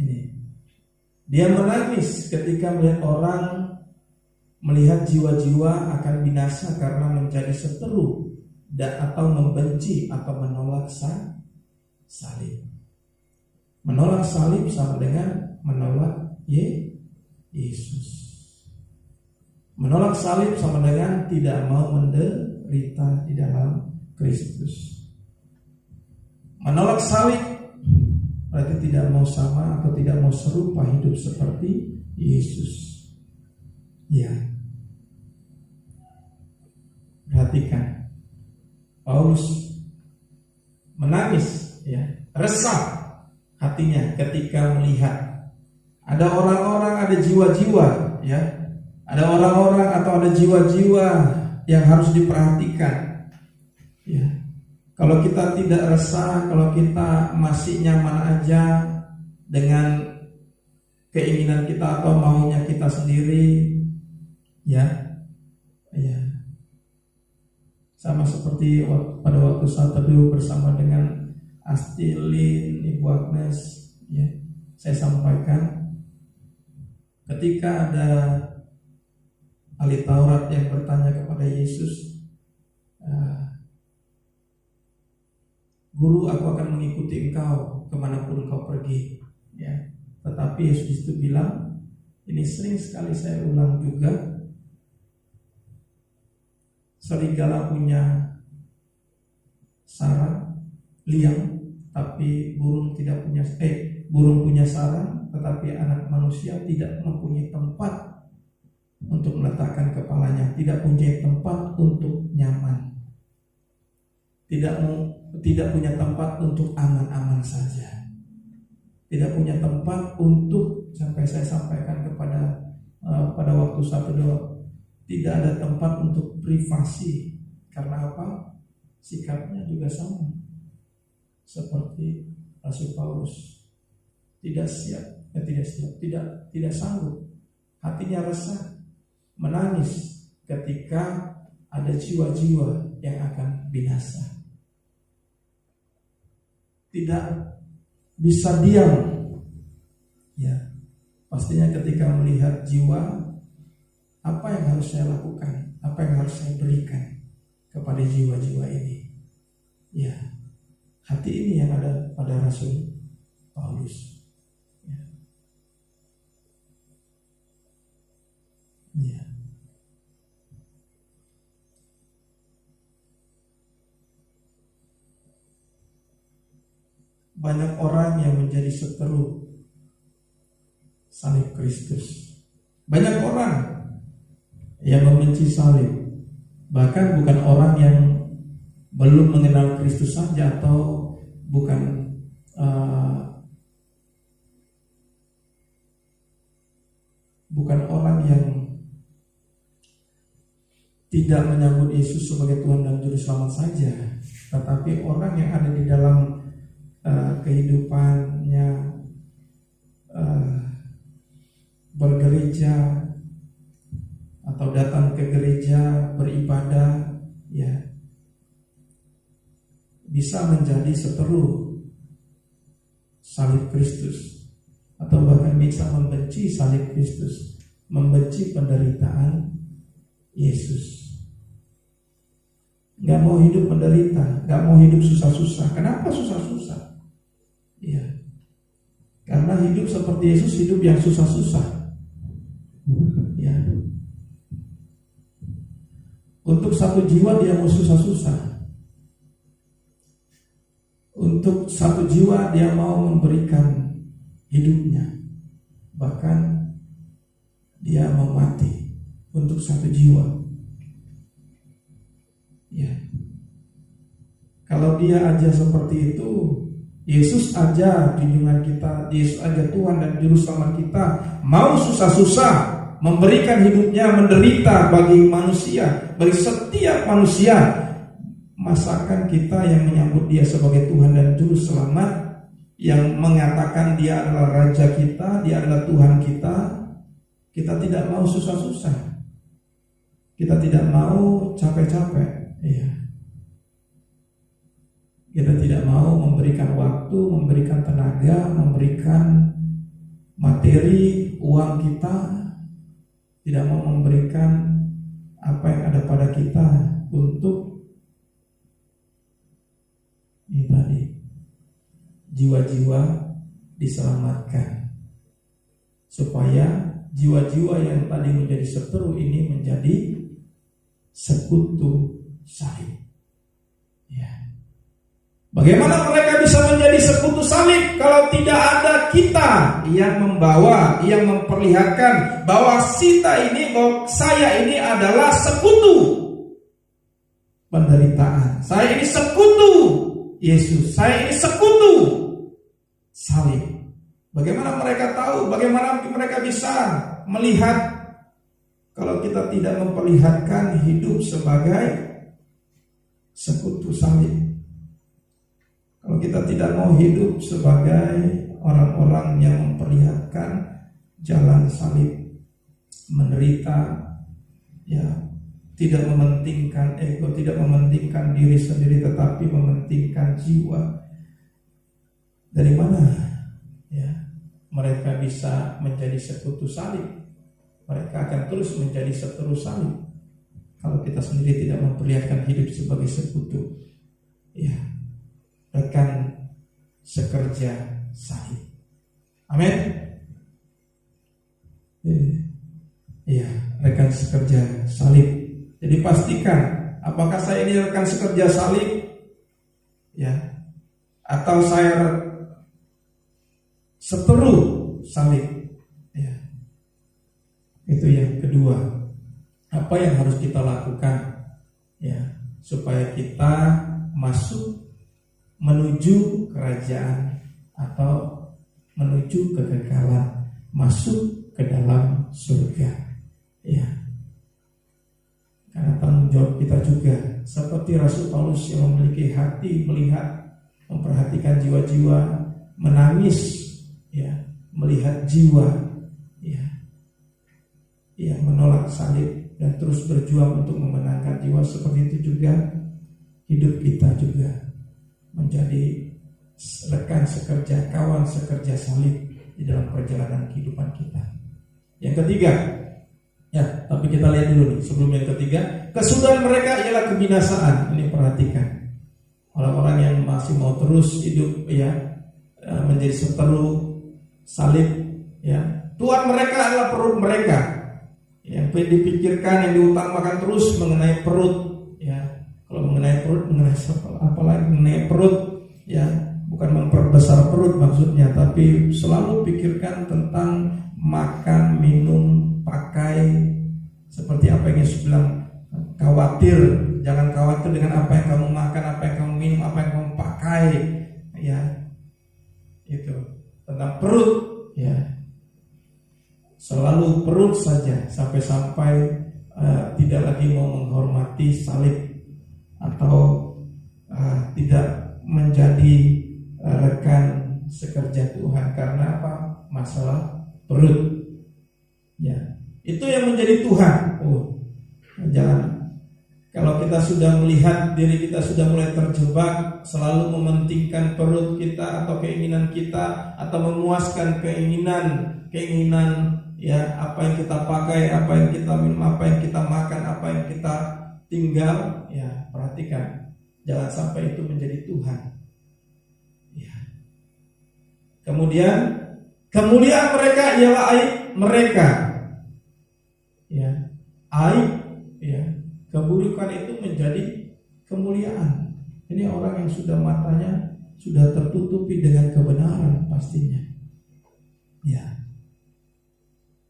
Ini. Dia menangis ketika melihat jiwa-jiwa akan binasa karena menjadi seteru atau membenci atau menolak salib. Menolak salib sama dengan menolak Yesus. Menolak salib sama dengan tidak mau menderita di dalam Kristus. Menolak salib berarti tidak mau sama atau tidak mau serupa hidup seperti Yesus. Ya. Perhatikan. Paulus menangis, ya, resah hatinya ketika melihat ada orang-orang, ada jiwa-jiwa, ya, ada orang-orang atau ada jiwa-jiwa yang harus diperhatikan. Ya, kalau kita tidak resah, kalau kita masih nyaman aja dengan keinginan kita atau maunya kita sendiri, ya. Sama seperti pada waktu saat teduh bersama dengan Astilin, Ibu Agnes, ya, saya sampaikan ketika ada ahli Taurat yang bertanya kepada Yesus, Guru, aku akan mengikuti engkau kemanapun engkau pergi. Ya, tetapi Yesus itu bilang, ini sering sekali saya ulang juga, serigala punya sarang, liang, tapi burung punya sarang, tetapi anak manusia tidak mempunyai tempat untuk meletakkan kepalanya, tidak punya tempat untuk nyaman, tidak punya tempat untuk aman-aman saja, tidak punya tempat untuk, sampai saya sampaikan pada waktu satu doa, tidak ada tempat untuk privasi. Karena apa? Sikapnya juga sama seperti Rasul Paulus, tidak sanggup, hatinya resah, menangis ketika ada jiwa-jiwa yang akan binasa. Tidak bisa diam, ya. Pastinya ketika melihat jiwa, apa yang harus saya lakukan, apa yang harus saya berikan kepada jiwa-jiwa ini? Ya, hati ini yang ada pada Rasul Paulus. Ya. Ya. Banyak orang yang menjadi seteru salib Kristus. Banyak orang yang membenci salib. Bahkan bukan orang yang belum mengenal Kristus saja, atau bukan orang yang tidak menyambut Yesus sebagai Tuhan dan Juru Selamat saja, tetapi orang yang ada di dalam kehidupannya bergereja atau datang ke gereja beribadah, ya, bisa menjadi seteru salib Kristus, atau bahkan bisa membenci salib Kristus, membenci penderitaan Yesus. Gak mau hidup menderita, gak mau hidup susah-susah. Kenapa susah-susah? Ya, karena hidup seperti Yesus, hidup yang susah-susah. Ya, untuk satu jiwa dia mau susah-susah. Untuk satu jiwa dia mau memberikan hidupnya, bahkan dia mau mati untuk satu jiwa. Ya, kalau dia aja seperti itu, Yesus aja junjungan kita, Yesus aja Tuhan dan Juru Selamat kita, mau susah-susah memberikan hidupnya menderita bagi manusia, bagi setiap manusia. Masakan kita yang menyambut dia sebagai Tuhan dan Juru Selamat, yang mengatakan dia adalah Raja kita, dia adalah Tuhan kita tidak mau susah-susah, kita tidak mau capek-capek. Iya. Kita tidak mau memberikan waktu, memberikan tenaga, memberikan materi, uang kita, tidak mau memberikan apa yang ada pada kita untuk ini tadi, jiwa-jiwa diselamatkan, supaya jiwa-jiwa yang tadi menjadi seteru ini menjadi sekutu salib. Ya. Bagaimana mereka bisa menjadi sekutu salib kalau tidak ada kita yang membawa, yang memperlihatkan bahwa saya ini adalah sekutu penderitaan, saya ini sekutu Yesus, saya ini sekutu salib. Bagaimana mereka tahu? Bagaimana mereka bisa melihat kalau kita tidak memperlihatkan hidup sebagai sekutu salib? Kalau kita tidak mau hidup sebagai orang-orang yang memperlihatkan jalan salib, menderita, ya, tidak mementingkan ego, tidak mementingkan diri sendiri, tetapi mementingkan jiwa. Dari mana, ya, mereka bisa menjadi sekutu salib? Mereka akan terus menjadi seteru salib kalau kita sendiri tidak memperlihatkan hidup sebagai sekutu, ya, rekan sekerja salib. Amin. Ya, rekan sekerja salib. Jadi pastikan, apakah saya ini rekan sekerja salib? Ya, atau saya seteru salib. Ya. Itu yang kedua. Apa yang harus kita lakukan ya supaya kita masuk menuju kerajaan atau menuju kekekalan, masuk ke dalam surga. Ya. Karena tanggung jawab kita juga seperti Rasul Paulus yang memiliki hati melihat, memperhatikan jiwa-jiwa, menangis ya, melihat jiwa ya, yang menolak salib dan terus berjuang untuk memenangkan jiwa. Seperti itu juga hidup kita juga menjadi rekan sekerja, kawan sekerja salib di dalam perjalanan kehidupan kita. Yang ketiga, ya, tapi kita lihat dulu nih sebelum yang ketiga, kesudahan mereka ialah kebinasaan. Ini perhatikan, orang-orang yang masih mau terus hidup ya menjadi seteru salib ya. Tuhan mereka adalah perut mereka. Yang dipikirkan, yang diutamakan terus mengenai perut ya. Kalau mengenai perut, mengenai apalagi mengenai perut ya, bukan memperbesar perut maksudnya, tapi selalu pikirkan tentang makan, minum, pakai. Seperti apa yang Yesus bilang, khawatir, jangan khawatir dengan apa yang kamu makan, apa yang kamu minum, apa yang kamu pakai ya. Itu tentang perut ya. Selalu perut saja, sampai-sampai tidak lagi mau menghormati salib atau tidak menjadi rekan sekerja Tuhan karena apa? Masalah perut. Ya, itu yang menjadi Tuhan. Jangan. Kalau kita sudah melihat diri kita sudah mulai terjebak, selalu mementingkan perut kita atau keinginan kita, atau memuaskan keinginan ya, apa yang kita pakai, apa yang kita minum, apa yang kita makan, apa yang kita tinggal, ya perhatikan, jangan sampai itu menjadi Tuhan. Ya. Kemudian kemuliaan mereka ialah aib mereka. Ya, aib, ya, keburukan itu menjadi kemuliaan. Ini orang yang sudah matanya sudah tertutupi dengan kebenaran pastinya. Ya.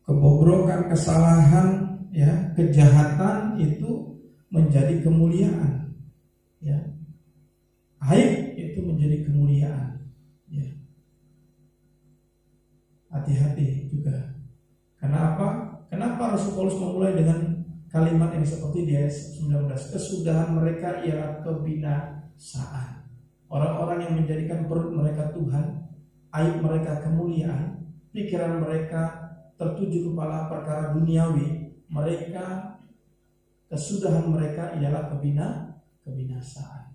Kebobrokan, kesalahan, ya, kejahatan itu menjadi kemuliaan. Ya. Aib itu menjadi kemuliaan. Ya. Hati-hati juga. Kenapa? Kenapa Rasul Paulus memulai dengan kalimat yang seperti di ayat 19? Kesudahan mereka ialah kebinasaan. Orang-orang yang menjadikan perut mereka Tuhan, aib mereka kemuliaan, pikiran mereka tertuju kepada perkara duniawi, mereka, kesudahan mereka ialah kebinasaan.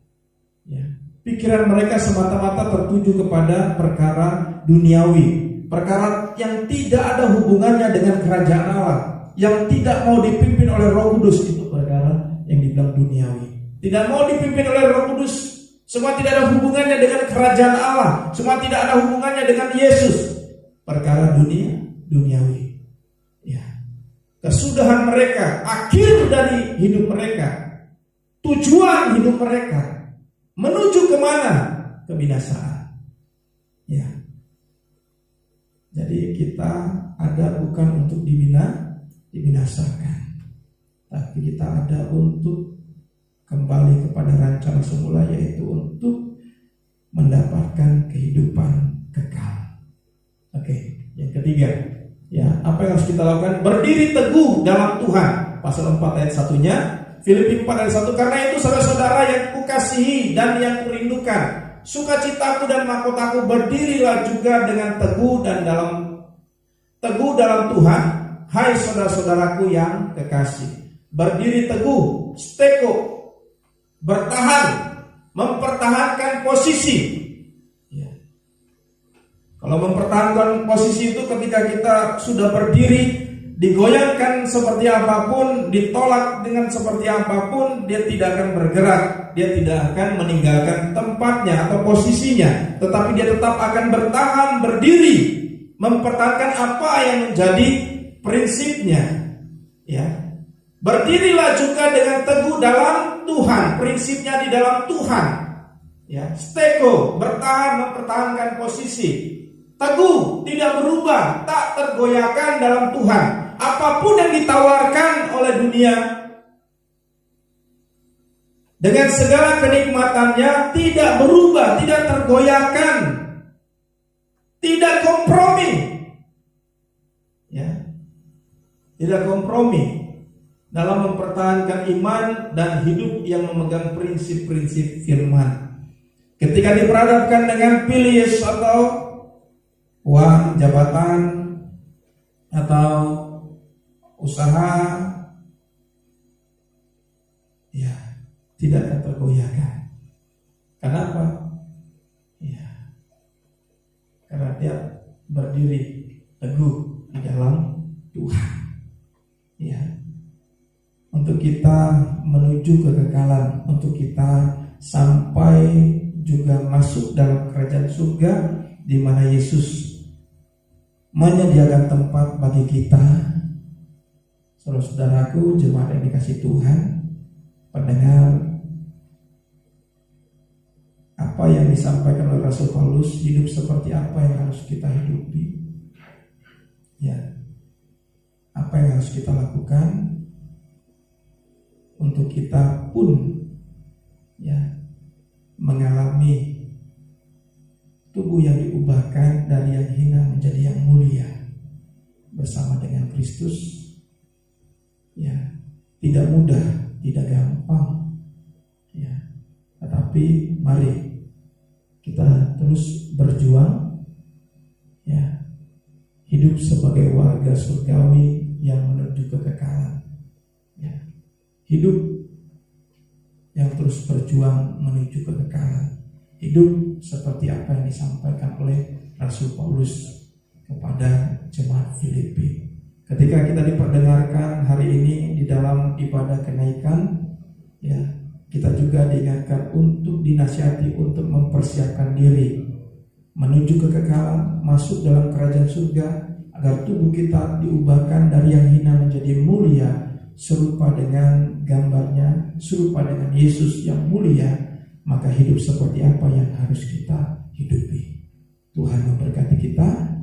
Ya. Pikiran mereka semata-mata tertuju kepada perkara duniawi, perkara yang tidak ada hubungannya dengan kerajaan Allah, yang tidak mau dipimpin oleh Roh Kudus. Itu perkara yang dibilang duniawi. Tidak mau dipimpin oleh Roh Kudus. Semua tidak ada hubungannya dengan kerajaan Allah. Semua tidak ada hubungannya dengan Yesus. Perkara duniawi. Ya. Kesudahan mereka, akhir dari hidup mereka, tujuan hidup mereka menuju kemana? Kebinasaan. Ya. Jadi kita ada bukan untuk dibinasakan, tapi kita ada untuk kembali kepada rancangan semula, yaitu untuk mendapatkan kehidupan kekal. Oke, yang ketiga, ya, apa yang harus kita lakukan? Berdiri teguh dalam Tuhan. Pasal 4 ayat 1-nya, Filipi 4 ayat 1, karena itu saudara-saudara yang kukasihi dan yang kurindukan, sukacitaku dan mahkotaku, berdirilah juga dengan teguh dalam Tuhan, hai saudara-saudaraku yang kekasih. Berdiri teguh, steko, bertahan, mempertahankan posisi. Ya. Kalau mempertahankan posisi itu ketika kita sudah berdiri, digoyangkan seperti apapun, ditolak dengan seperti apapun, dia tidak akan bergerak, dia tidak akan meninggalkan tempatnya atau posisinya, tetapi dia tetap akan bertahan, berdiri, mempertahankan apa yang menjadi prinsipnya. Ya. Berdirilah juga dengan teguh dalam Tuhan, prinsipnya di dalam Tuhan. Ya, stego, bertahan, mempertahankan posisi. Teguh, tidak berubah, tak tergoyahkan dalam Tuhan. Apapun yang ditawarkan oleh dunia, dengan segala kenikmatannya, tidak berubah, tidak tergoyahkan, tidak kompromi. Ya, tidak kompromi dalam mempertahankan iman dan hidup yang memegang prinsip-prinsip firman. Ketika diperhadapkan dengan pilih Yesus atau uang, jabatan, atau usaha, ya tidak akan tergoyahkan. Kenapa? Ya, karena dia berdiri teguh di dalam Tuhan. Ya, untuk kita menuju kekekalan, untuk kita sampai juga masuk dalam kerajaan surga, di mana Yesus menyediakan tempat bagi kita. Saudara-saudaraku, jemaat yang dikasihi Tuhan, pendengar, apa yang disampaikan oleh Rasul Paulus, hidup seperti apa yang harus kita hidupi? Ya, apa yang harus kita lakukan untuk kita pun ya mengalami tubuh yang diubahkan dari yang hina menjadi yang mulia bersama dengan Kristus. Ya, tidak mudah, tidak gampang. Ya, tetapi mari kita terus berjuang. Ya, hidup sebagai warga surgawi yang menuju kekekalan. Ya, hidup yang terus berjuang menuju kekekalan. Hidup seperti apa yang disampaikan oleh Rasul Paulus kepada jemaat Filipi. Ketika kita diperdengarkan hari ini di dalam ibadah kenaikan, ya, kita juga diingatkan untuk dinasihati untuk mempersiapkan diri menuju kekekalan, masuk dalam kerajaan surga, agar tubuh kita diubahkan dari yang hina menjadi mulia, serupa dengan gambarnya, serupa dengan Yesus yang mulia. Maka hidup seperti apa yang harus kita hidupi? Tuhan memberkati kita.